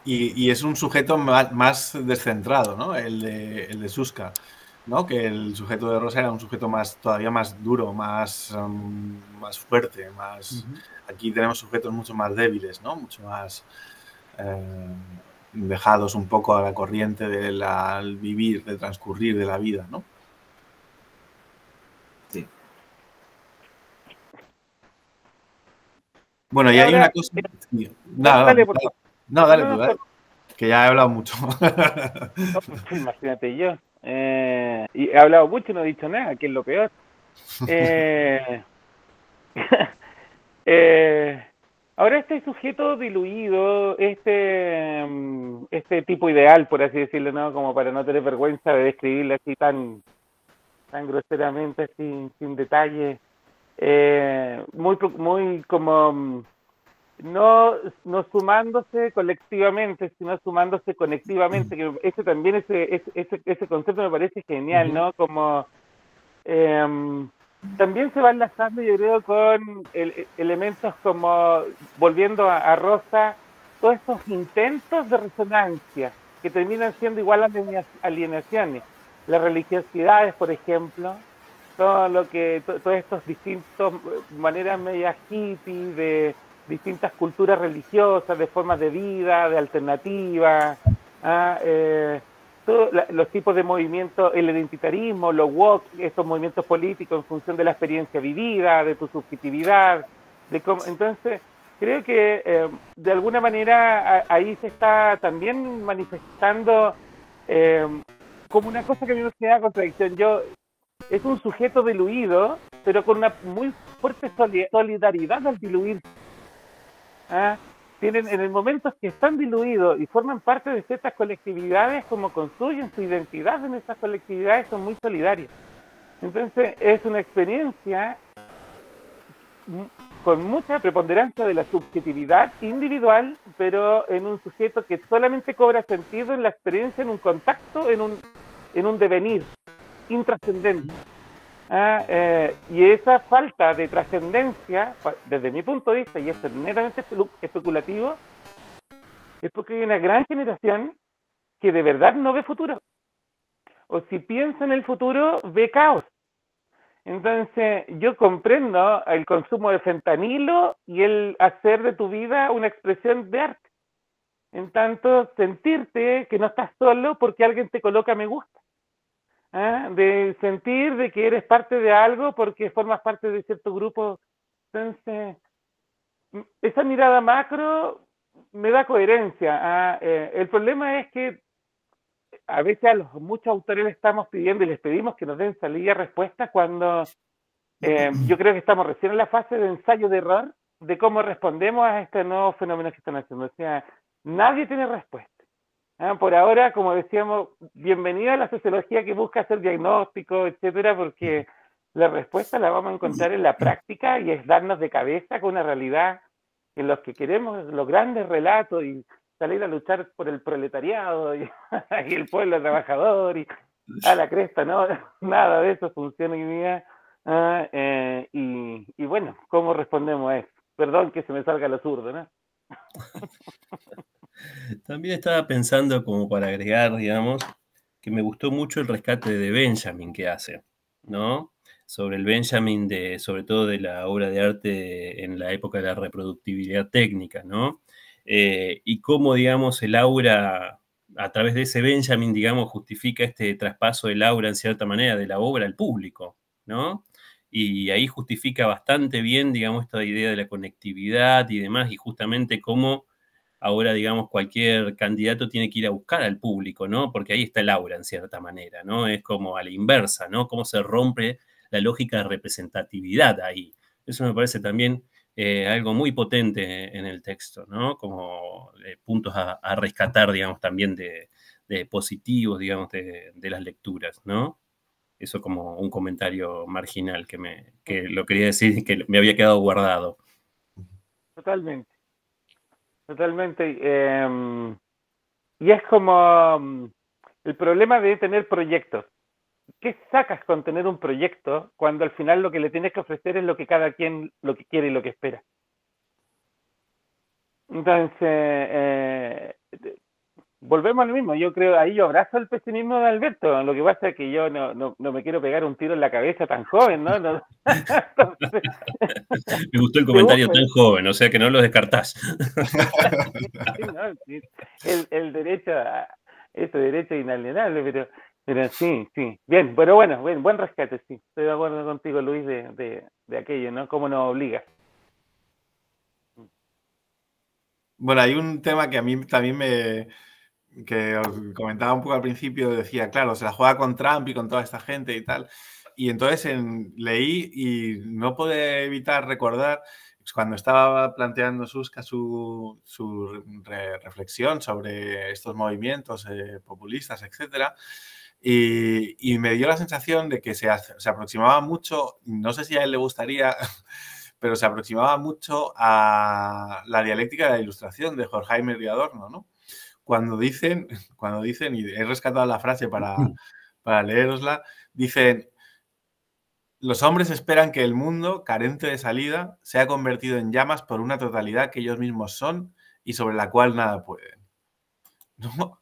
Y es un sujeto más descentrado, ¿no? El de Susska, ¿no? Que el sujeto de Rosa era un sujeto todavía más duro, más fuerte, más... Aquí tenemos sujetos mucho más débiles, ¿no? Mucho más dejados un poco a la corriente del vivir, del transcurrir de la vida, ¿no? Sí. Bueno, y hay una cosa... Dale tú, que ya he hablado mucho. Imagínate yo. Y he hablado mucho y no he dicho nada, que es lo peor. Ahora este sujeto diluido, este tipo ideal, por así decirlo, ¿no? Como para no tener vergüenza de describirlo así tan groseramente, sin detalle, muy como no sumándose colectivamente, sino sumándose conectivamente, que ese también ese concepto me parece genial, ¿no? Como también se va enlazando, yo creo, con elementos como, volviendo a Rosa, todos estos intentos de resonancia que terminan siendo igual a alienaciones. Las religiosidades, por ejemplo, todos estos distintos maneras media hippie distintas culturas religiosas, de formas de vida, de alternativas, todos los tipos de movimientos, el identitarismo, los woke, estos movimientos políticos en función de la experiencia vivida, de tu subjetividad, de cómo, entonces creo que de alguna manera ahí se está también manifestando como una cosa que a mí me genera contradicción. Es un sujeto diluido, pero con una muy fuerte solidaridad al diluir. Tienen en el momento que están diluidos y forman parte de ciertas colectividades, como construyen su identidad en esas colectividades, son muy solidarios. Entonces es una experiencia con mucha preponderancia de la subjetividad individual, pero en un sujeto que solamente cobra sentido en la experiencia, en un contacto, en un devenir intrascendente. Y esa falta de trascendencia, desde mi punto de vista, y esto es netamente especulativo, es porque hay una gran generación que de verdad no ve futuro. O si piensa en el futuro, ve caos. Entonces, yo comprendo el consumo de fentanilo y el hacer de tu vida una expresión de arte. En tanto, sentirte que no estás solo porque alguien te coloca me gusta. De sentir de que eres parte de algo porque formas parte de cierto grupo. Entonces, esa mirada macro me da coherencia. El problema es que a veces muchos autores les estamos pidiendo y les pedimos que nos den salida y respuesta cuando yo creo que estamos recién en la fase de ensayo de error de cómo respondemos a estos nuevos fenómenos que están haciendo. O sea, nadie tiene respuesta. Por ahora, como decíamos, bienvenida a la sociología que busca hacer diagnóstico, etcétera, porque la respuesta la vamos a encontrar en la práctica y es darnos de cabeza con una realidad en los que queremos los grandes relatos y salir a luchar por el proletariado y el pueblo trabajador y a la cresta, ¿no? Nada de eso funciona hoy día. Y bueno, ¿cómo respondemos a eso? Perdón que se me salga lo zurdo, ¿no? También estaba pensando, como para agregar, digamos, que me gustó mucho el rescate de Benjamin que hace, ¿no? Sobre el Benjamin, sobre todo de la obra de arte en la época de la reproductibilidad técnica, ¿no? Y cómo, digamos, el aura, a través de ese Benjamin, digamos, justifica este traspaso del aura, en cierta manera, de la obra al público, ¿no? Y ahí justifica bastante bien, digamos, esta idea de la conectividad y demás, y justamente cómo ahora, digamos, cualquier candidato tiene que ir a buscar al público, ¿no? Porque ahí está el aura, en cierta manera, ¿no? Es como a la inversa, ¿no? Cómo se rompe la lógica de representatividad ahí. Eso me parece también algo muy potente en el texto, ¿no? Como puntos a rescatar, digamos, también de positivos, digamos, de las lecturas, ¿no? Eso como un comentario marginal que lo quería decir, que me había quedado guardado. Totalmente. Y es como el problema de tener proyectos. ¿Qué sacas con tener un proyecto cuando al final lo que le tienes que ofrecer es lo que cada quien lo que quiere y lo que espera? Entonces, volvemos al mismo. Yo creo, ahí yo abrazo el pesimismo de Alberto. Lo que pasa es que yo no me quiero pegar un tiro en la cabeza tan joven, ¿no? Entonces, me gustó el comentario tan joven, o sea que no lo descartás. Sí, no, sí. El derecho ese derecho inalienable, pero sí. Bien, pero bueno, buen rescate, sí. Estoy de acuerdo contigo, Luis, de aquello, ¿no? Cómo nos obliga. Bueno, hay un tema que a mí también que os comentaba un poco al principio, decía, claro, se la juega con Trump y con toda esta gente y tal. Y entonces leí y no pude evitar recordar cuando estaba planteando Susca su reflexión sobre estos movimientos populistas, etcétera, y me dio la sensación de que se aproximaba mucho, no sé si a él le gustaría, pero se aproximaba mucho a la dialéctica de la Ilustración de Horkheimer y Adorno, ¿no? Cuando dicen, y he rescatado la frase para leerosla, dicen: los hombres esperan que el mundo, carente de salida, sea convertido en llamas por una totalidad que ellos mismos son y sobre la cual nada pueden, ¿no?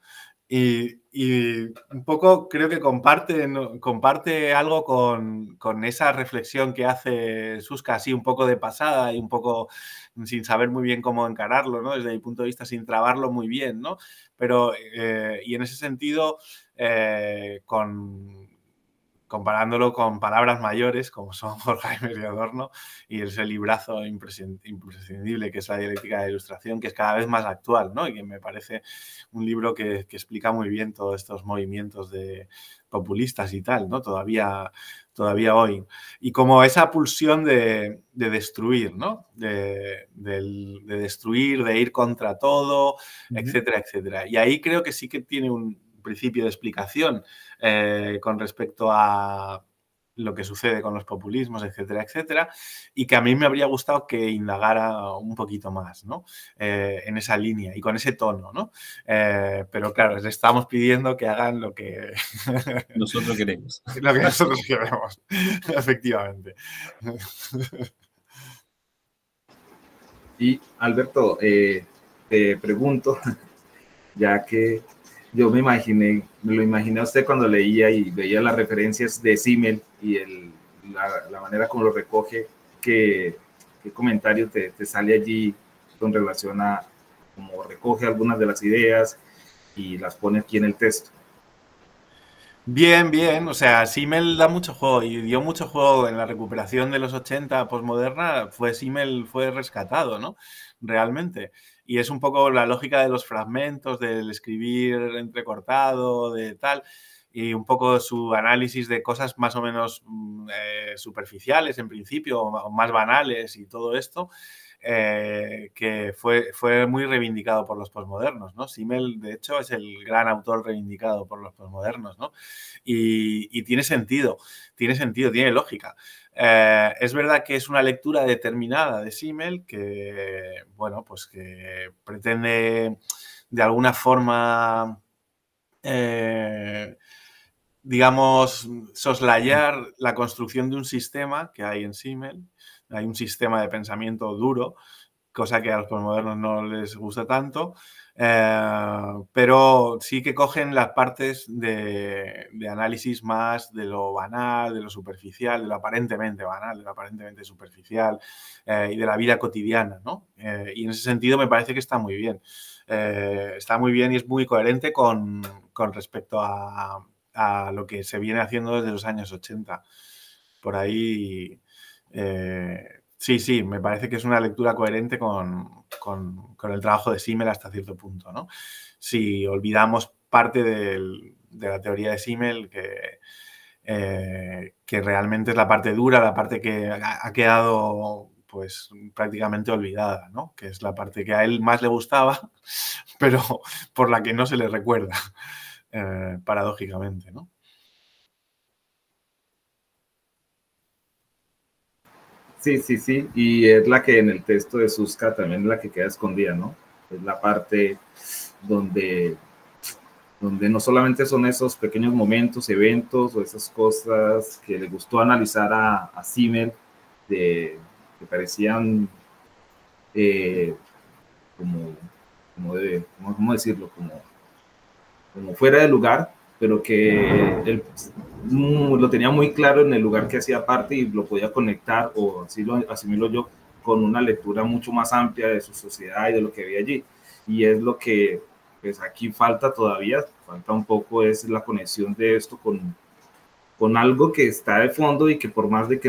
Y y un poco creo que comparte algo con esa reflexión que hace Susskind, así un poco de pasada y un poco sin saber muy bien cómo encararlo, ¿no? Desde mi punto de vista, sin trabarlo muy bien, ¿no? Pero, y en ese sentido, comparándolo con palabras mayores como son Horkheimer y Adorno y ese librazo imprescindible que es la dialéctica de la ilustración, que es cada vez más actual, ¿no? Y que me parece un libro que explica muy bien todos estos movimientos populistas y tal, ¿no? Todavía hoy. Y como esa pulsión de destruir, ¿no? De destruir, de ir contra todo, etcétera, etcétera. Y ahí creo que sí que tiene un principio de explicación con respecto a lo que sucede con los populismos, etcétera, etcétera, y que a mí me habría gustado que indagara un poquito más, ¿no? En esa línea y con ese tono, ¿no? Pero claro, les estamos pidiendo que hagan lo que nosotros queremos. Lo que nosotros queremos, efectivamente. Y Alberto, te pregunto, ya que yo me lo imaginé a usted cuando leía y veía las referencias de Simmel y la manera como lo recoge, ¿qué comentario te sale allí con relación a cómo recoge algunas de las ideas y las pone aquí en el texto? Bien, bien. O sea, Simmel da mucho juego y dio mucho juego en la recuperación de los 80 posmoderna. Simmel fue rescatado, ¿no? Realmente. Y es un poco la lógica de los fragmentos, del escribir entrecortado, de tal, y un poco su análisis de cosas más o menos superficiales en principio, o más banales y todo esto. Que fue muy reivindicado por los posmodernos, ¿no? Simmel, de hecho, es el gran autor reivindicado por los posmodernos, ¿no? Y tiene sentido, tiene lógica. Es verdad que es una lectura determinada de Simmel que, bueno, pues que pretende de alguna forma, digamos, soslayar la construcción de un sistema que hay en Simmel. Hay un sistema de pensamiento duro, cosa que a los posmodernos no les gusta tanto, pero sí que cogen las partes de análisis más de lo banal, de lo superficial, de lo aparentemente banal, de lo aparentemente superficial y de la vida cotidiana, ¿no? Y en ese sentido me parece que está muy bien. Está muy bien y es muy coherente con respecto a lo que se viene haciendo desde los años 80. Por ahí, sí, me parece que es una lectura coherente con el trabajo de Simmel hasta cierto punto, ¿no? Si olvidamos parte de la teoría de Simmel, que realmente es la parte dura, la parte que ha quedado pues prácticamente olvidada, ¿no? Que es la parte que a él más le gustaba, pero por la que no se le recuerda, paradójicamente, ¿no? Sí, y es la que en el texto de Susskind también es la que queda escondida, ¿no? Es la parte donde no solamente son esos pequeños momentos, eventos o esas cosas que le gustó analizar a Simmel, que parecían ¿cómo decirlo? Como fuera de lugar, pero que él lo tenía muy claro en el lugar que hacía parte y lo podía conectar, o así lo asimilo yo, con una lectura mucho más amplia de su sociedad y de lo que había allí. Y es lo que pues aquí falta todavía, falta un poco, es la conexión de esto con algo que está de fondo y que por más de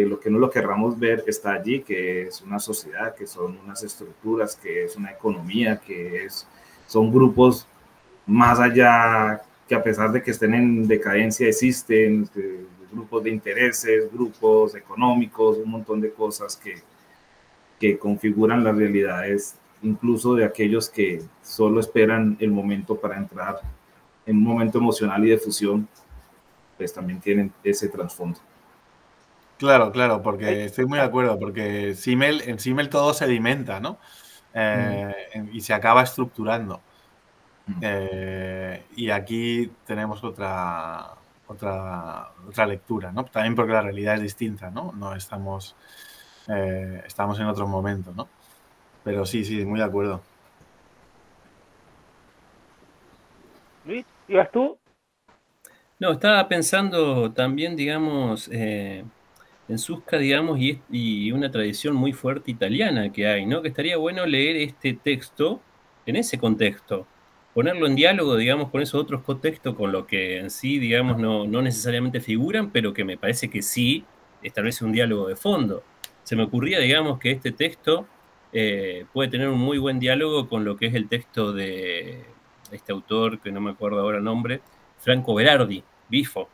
lo que no lo querramos ver, está allí, que es una sociedad, que son unas estructuras, que es una economía, son grupos más allá, que a pesar de que estén en decadencia, existen grupos de intereses, grupos económicos, un montón de cosas que configuran las realidades, incluso de aquellos que solo esperan el momento para entrar en un momento emocional y de fusión, pues también tienen ese trasfondo. Claro, porque estoy muy de acuerdo, porque en Simmel todo se alimenta, ¿no? Y se acaba estructurando. Y aquí tenemos otra lectura, ¿no? También porque la realidad es distinta, ¿no? No estamos en otro momento, ¿no? Pero sí, muy de acuerdo. Luis, ¿ibas tú? No, estaba pensando también, digamos, en Susca, digamos, y una tradición muy fuerte italiana que hay, ¿no? Que estaría bueno leer este texto en ese contexto, ponerlo en diálogo, digamos, con esos otros contextos, con lo que en sí, digamos, no necesariamente figuran, pero que me parece que sí establece un diálogo de fondo. Se me ocurría, digamos, que este texto puede tener un muy buen diálogo con lo que es el texto de este autor, que no me acuerdo ahora el nombre, Franco Berardi, Bifo,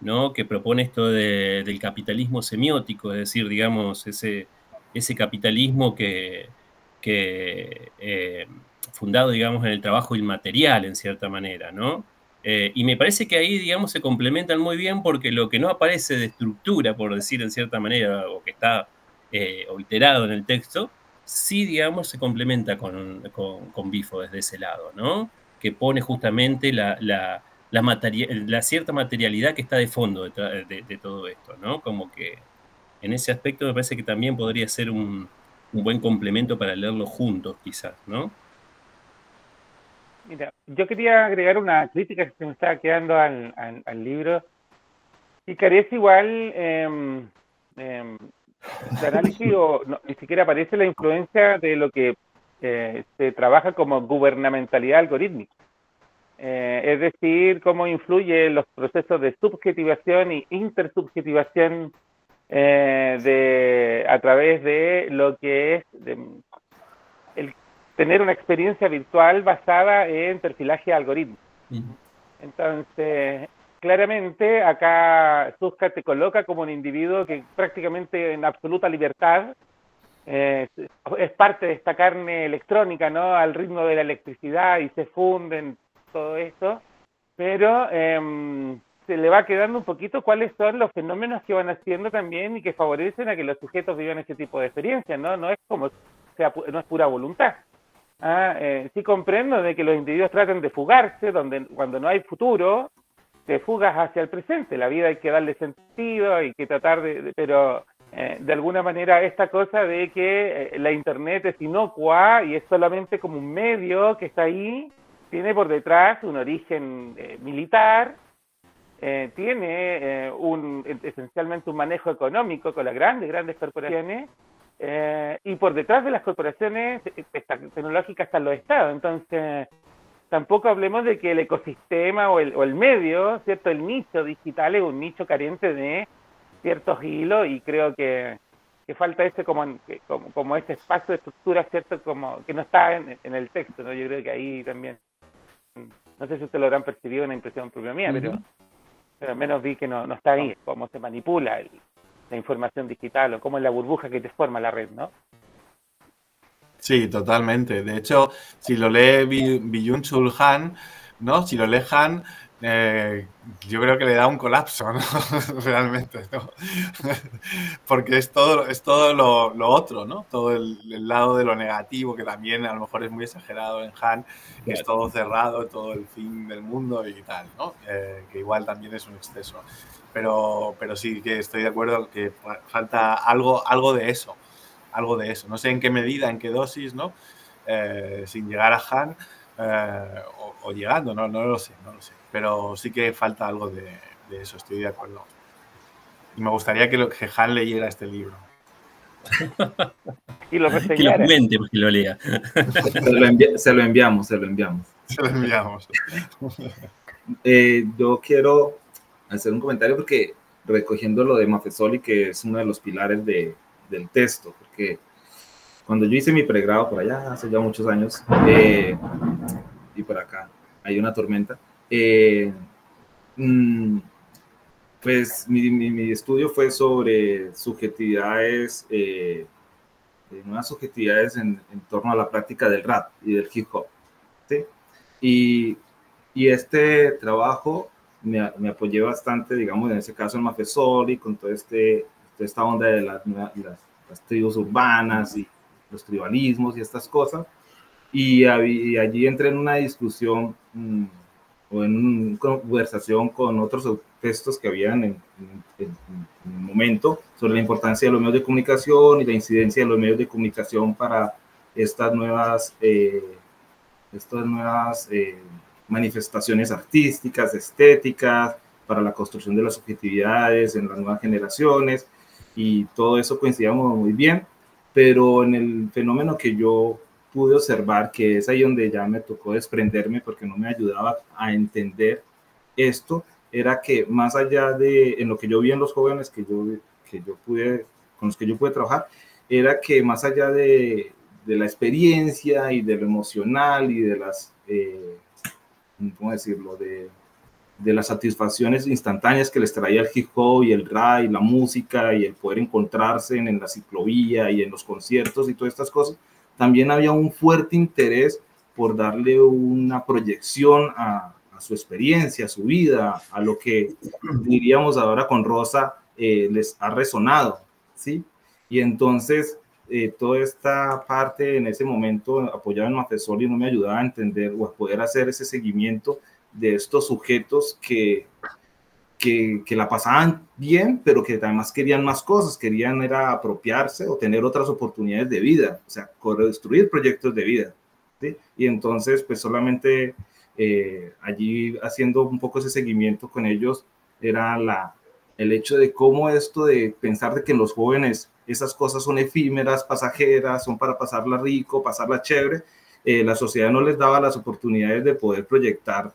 ¿no? Que propone esto del capitalismo semiótico, es decir, digamos, ese capitalismo que fundado, digamos, en el trabajo inmaterial, en cierta manera, ¿no? Y me parece que ahí, digamos, se complementan muy bien porque lo que no aparece de estructura, por decir en cierta manera, o que está alterado en el texto, sí, digamos, se complementa con Bifo desde ese lado, ¿no? Que pone justamente la cierta materialidad que está de fondo de todo esto, ¿no? Como que en ese aspecto me parece que también podría ser un buen complemento para leerlo juntos, quizás, ¿no? Mira, yo quería agregar una crítica que se me estaba quedando al libro y carece igual de análisis o no, ni siquiera aparece la influencia de lo que se trabaja como gubernamentalidad algorítmica. Es decir, cómo influye los procesos de subjetivación y intersubjetivación a través de lo que es el tener una experiencia virtual basada en perfilaje algoritmos. Entonces, claramente acá Susca te coloca como un individuo que prácticamente en absoluta libertad es parte de esta carne electrónica, ¿no? Al ritmo de la electricidad y se funden todo esto, pero se le va quedando un poquito cuáles son los fenómenos que van haciendo también y que favorecen a que los sujetos vivan ese tipo de experiencias, ¿no? No es como no es pura voluntad. Sí comprendo de que los individuos traten de fugarse, cuando no hay futuro, te fugas hacia el presente. La vida hay que darle sentido, hay que tratar pero de alguna manera esta cosa de que la internet es inocua y es solamente como un medio que está ahí, tiene por detrás un origen militar, tiene esencialmente un manejo económico con las grandes corporaciones, y por detrás de las corporaciones tecnológicas están los estados. Entonces, tampoco hablemos de que el ecosistema o el medio, ¿cierto? El nicho digital es un nicho carente de ciertos hilos y creo que falta ese como ese espacio de estructura, ¿cierto? Como que no está en el texto, ¿no? Yo creo que ahí también, no sé si ustedes lo habrán percibido, una impresión propia mía, pero al menos vi que no está ahí, cómo se manipula la información digital o cómo es la burbuja que te forma la red, ¿no? Sí, totalmente. De hecho, si lo lee Byung-Chul Han, ¿no? Si lo lee Han, yo creo que le da un colapso, ¿no? Realmente, ¿no? Porque es todo lo otro, ¿no? Todo el lado de lo negativo, que también a lo mejor es muy exagerado en Han, que es todo cerrado, todo el fin del mundo y tal, ¿no? Que igual también es un exceso. Pero sí que estoy de acuerdo que falta algo de eso. Algo de eso. No sé en qué medida, en qué dosis, ¿no? Sin llegar a Han o llegando, no lo sé. Pero sí que falta algo de eso, estoy de acuerdo. Y me gustaría que Han leyera este libro. Y lo reseñara. Que lo comente, que lo lea. Se lo enviamos. Yo quiero hacer un comentario porque recogiendo lo de Maffesoli, que es uno de los pilares del texto, porque cuando yo hice mi pregrado por allá hace ya muchos años, y por acá hay una tormenta, pues mi estudio fue sobre subjetividades, nuevas subjetividades en torno a la práctica del rap y del hip hop, ¿sí? Y este trabajo me apoyé bastante, digamos, en ese caso en Maffesoli, con toda esta onda de las tribus urbanas y los tribalismos y estas cosas. Y allí entré en una discusión o en una conversación con otros textos que habían en el momento sobre la importancia de los medios de comunicación y la incidencia de los medios de comunicación para estas nuevas manifestaciones artísticas, estéticas, para la construcción de las subjetividades en las nuevas generaciones, y todo eso coincidíamos muy bien, pero en el fenómeno que yo pude observar, que es ahí donde ya me tocó desprenderme porque no me ayudaba a entender esto, era que más allá de en lo que yo vi en los jóvenes con los que yo pude trabajar, era que más allá de la experiencia y de lo emocional y de las, ¿cómo decirlo?, de las satisfacciones instantáneas que les traía el hip hop y el rap y la música y el poder encontrarse en la ciclovía y en los conciertos y todas estas cosas, también había un fuerte interés por darle una proyección a su experiencia, a su vida, a lo que diríamos ahora con Rosa les ha resonado, ¿sí? Y entonces toda esta parte en ese momento apoyado en Maffesoli no me ayudaba a entender o a poder hacer ese seguimiento de estos sujetos que la pasaban bien, pero que además querían más cosas, querían era apropiarse o tener otras oportunidades de vida, o sea, construir proyectos de vida, ¿sí? Y entonces, pues solamente allí haciendo un poco ese seguimiento con ellos, era el hecho de cómo esto de pensar de que en los jóvenes esas cosas son efímeras, pasajeras, son para pasarla rico, pasarla chévere, la sociedad no les daba las oportunidades de poder proyectar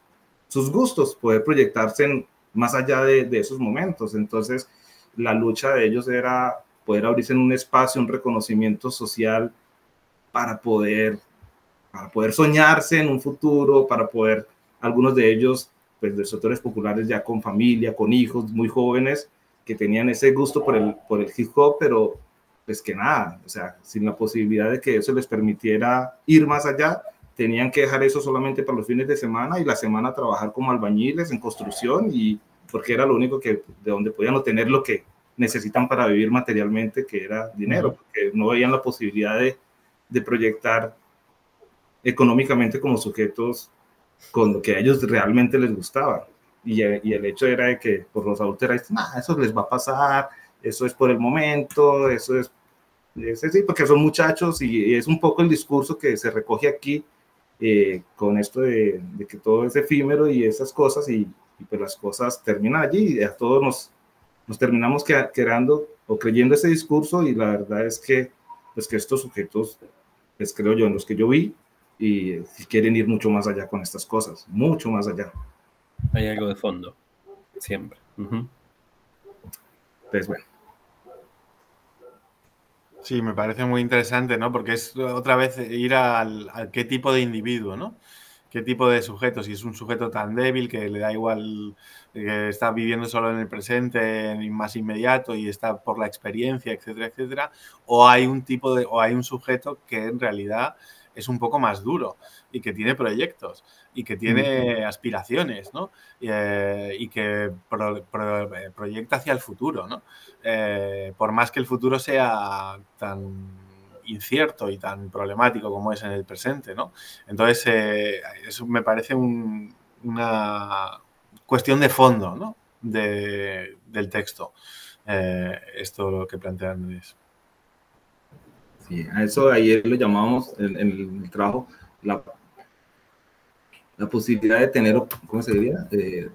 sus gustos, poder proyectarse más allá de esos momentos. Entonces, la lucha de ellos era poder abrirse en un espacio, un reconocimiento social para poder soñarse en un futuro, para poder, algunos de ellos, pues de sectores populares ya con familia, con hijos muy jóvenes, que tenían ese gusto por el hip hop, pero pues que nada, o sea, sin la posibilidad de que eso les permitiera ir más allá, tenían que dejar eso solamente para los fines de semana y la semana trabajar como albañiles en construcción, y porque era lo único de donde podían obtener lo que necesitan para vivir materialmente, que era dinero, porque no veían la posibilidad de proyectar económicamente como sujetos con lo que a ellos realmente les gustaba. Y el hecho era de que por los adultos era, eso les va a pasar, eso es por el momento, eso es sí, porque son muchachos, y es un poco el discurso que se recoge aquí, con esto de que todo es efímero y esas cosas, y pues las cosas terminan allí, y a todos nos terminamos quedando o creyendo ese discurso, y la verdad es que, pues que estos sujetos, pues creo yo, en los que yo vi, y quieren ir mucho más allá con estas cosas, mucho más allá. Hay algo de fondo, siempre. Pues bueno. Sí, me parece muy interesante, ¿no? Porque es otra vez ir al qué tipo de individuo, ¿no? Qué tipo de sujeto, si es un sujeto tan débil que le da igual, que está viviendo solo en el presente, más inmediato, y está por la experiencia, etcétera, etcétera, o hay un sujeto que en realidad es un poco más duro y que tiene proyectos y que tiene aspiraciones, ¿no? Y que proyecta hacia el futuro, ¿no? Por más que el futuro sea tan incierto y tan problemático como es en el presente, ¿no? Entonces, eso me parece una cuestión de fondo, ¿no? del texto. Esto lo que plantea Andrés. Sí, a eso ayer lo llamábamos en el trabajo la posibilidad de tener, ¿cómo se diría?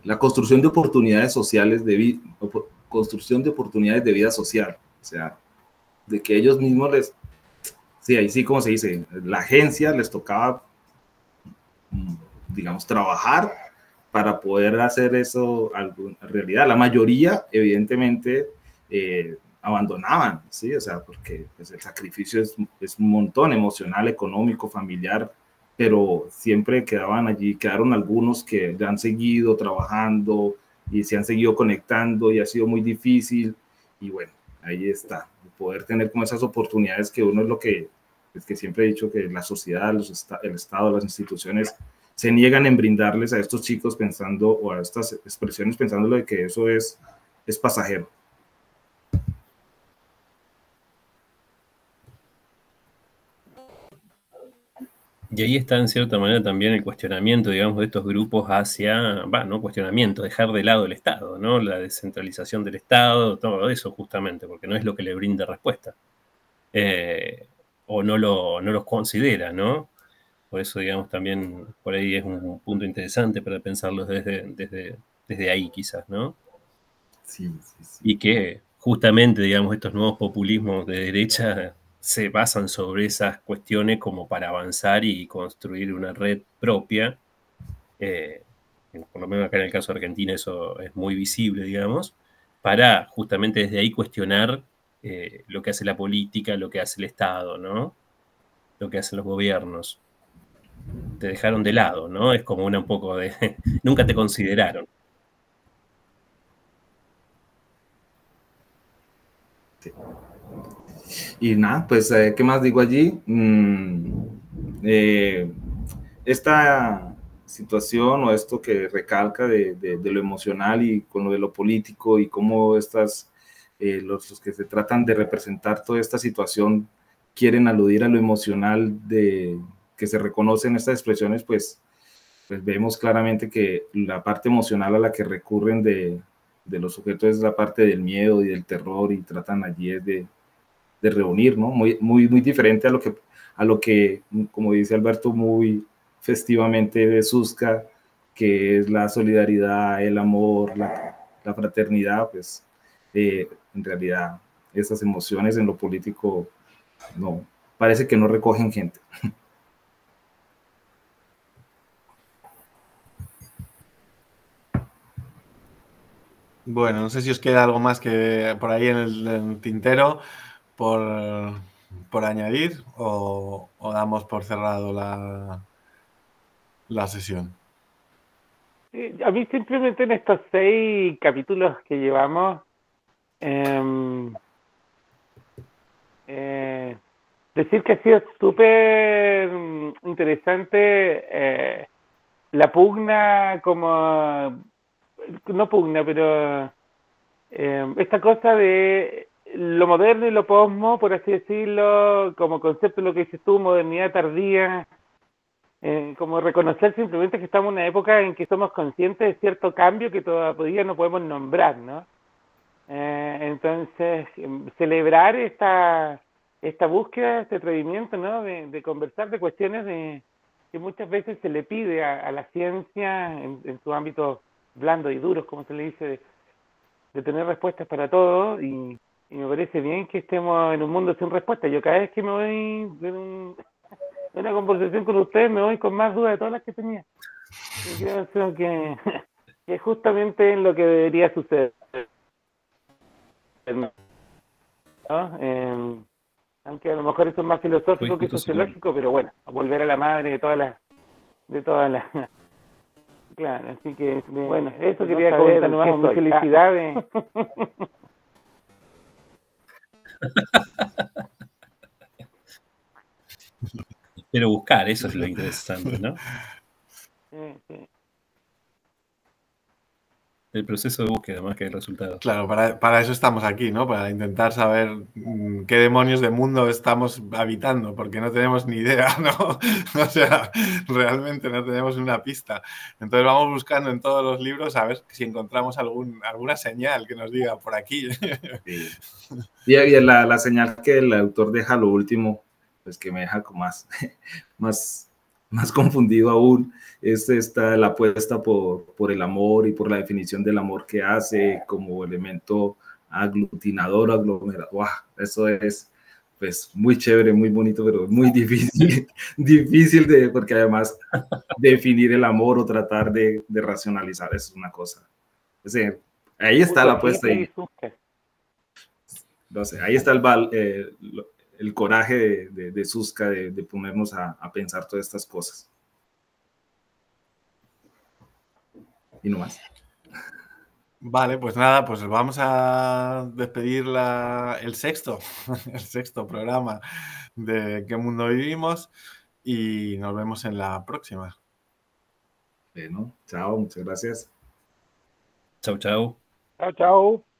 La construcción de oportunidades sociales, construcción de oportunidades de vida social. O sea, de que ellos mismos sí, ahí sí, como se dice, la agencia les tocaba, digamos, trabajar para poder hacer eso en realidad. La mayoría, evidentemente, abandonaban, ¿sí? O sea, porque pues, el sacrificio es un montón emocional, económico, familiar, pero siempre quedaron algunos que han seguido trabajando y se han seguido conectando, y ha sido muy difícil, y bueno, ahí está, poder tener como esas oportunidades, que uno es que siempre he dicho que la sociedad, el Estado, las instituciones se niegan en brindarles a estos chicos o a estas expresiones pensándolo de que eso es pasajero. Y ahí está en cierta manera también el cuestionamiento, digamos, de estos grupos hacia, no cuestionamiento, dejar de lado el Estado, ¿no? La descentralización del Estado, todo eso justamente, porque no es lo que le brinda respuesta. O no los considera, ¿no? Por eso, digamos, también por ahí es un punto interesante para pensarlos desde ahí, quizás, ¿no? Sí, sí, sí. Y que justamente, digamos, estos nuevos populismos de derecha se basan sobre esas cuestiones como para avanzar y construir una red propia. Por lo menos acá en el caso de Argentina eso es muy visible, digamos, para justamente desde ahí cuestionar lo que hace la política, lo que hace el Estado, ¿no? Lo que hacen los gobiernos. Te dejaron de lado, ¿no? Es como un poco de... nunca te consideraron. Sí. Y nada, pues, ¿qué más digo allí? Esta situación o esto que recalca de lo emocional y con lo de lo político y cómo los que se tratan de representar toda esta situación quieren aludir a lo emocional que se reconoce en estas expresiones, pues vemos claramente que la parte emocional a la que recurren de los sujetos es la parte del miedo y del terror, y tratan allí de reunir, ¿no? Muy diferente a lo que, como dice Alberto, muy festivamente de Susca, que es la solidaridad, el amor, la fraternidad. Pues en realidad esas emociones en lo político no, parece que no recogen gente. Bueno, no sé si os queda algo más que por ahí en el tintero por añadir o damos por cerrado la sesión. A mí simplemente en estos 6 capítulos que llevamos, decir que ha sido súper interesante la pugna, como, no pugna, pero esta cosa de lo moderno y lo posmo, por así decirlo, como concepto de lo que dices tú, modernidad tardía, como reconocer simplemente que estamos en una época en que somos conscientes de cierto cambio que todavía no podemos nombrar, ¿no? Entonces, celebrar esta búsqueda, este atrevimiento, ¿no? De conversar de cuestiones que muchas veces se le pide a la ciencia en su ámbito blando y duros, como se le dice, de tener respuestas para todo, y me parece bien que estemos en un mundo sin respuestas. Yo cada vez que me voy en una conversación con ustedes me voy con más dudas de todas las que tenía. Y creo que es justamente lo que debería suceder, ¿no? Aunque a lo mejor eso es más filosófico que sociológico, pero bueno, a volver a la madre de todas las claro, así que bueno, eso quería comentar nomás. Felicidades. Pero buscar, eso es lo interesante, ¿no? Sí. El proceso de búsqueda más que el resultado. Claro, para eso estamos aquí, ¿no? Para intentar saber qué demonios de mundo estamos habitando, porque no tenemos ni idea, ¿no? O sea, realmente no tenemos una pista. Entonces vamos buscando en todos los libros a ver si encontramos alguna señal que nos diga por aquí. Sí. Y la señal que el autor deja lo último, pues que me deja como más confundido aún, es la apuesta por el amor y por la definición del amor que hace como elemento aglutinador, aglomerador. ¡Wow! Eso es pues muy chévere, muy bonito, pero muy difícil, porque además definir el amor o tratar de racionalizar es una cosa. Es decir, ahí está la apuesta. No sé, ahí está el coraje de Susca de ponernos a pensar todas estas cosas. Y no más. Vale, pues nada, pues vamos a despedir el sexto programa de ¿Qué mundo vivimos? Y nos vemos en la próxima. Bueno, chao, muchas gracias. Chau, chau. Chao, chao.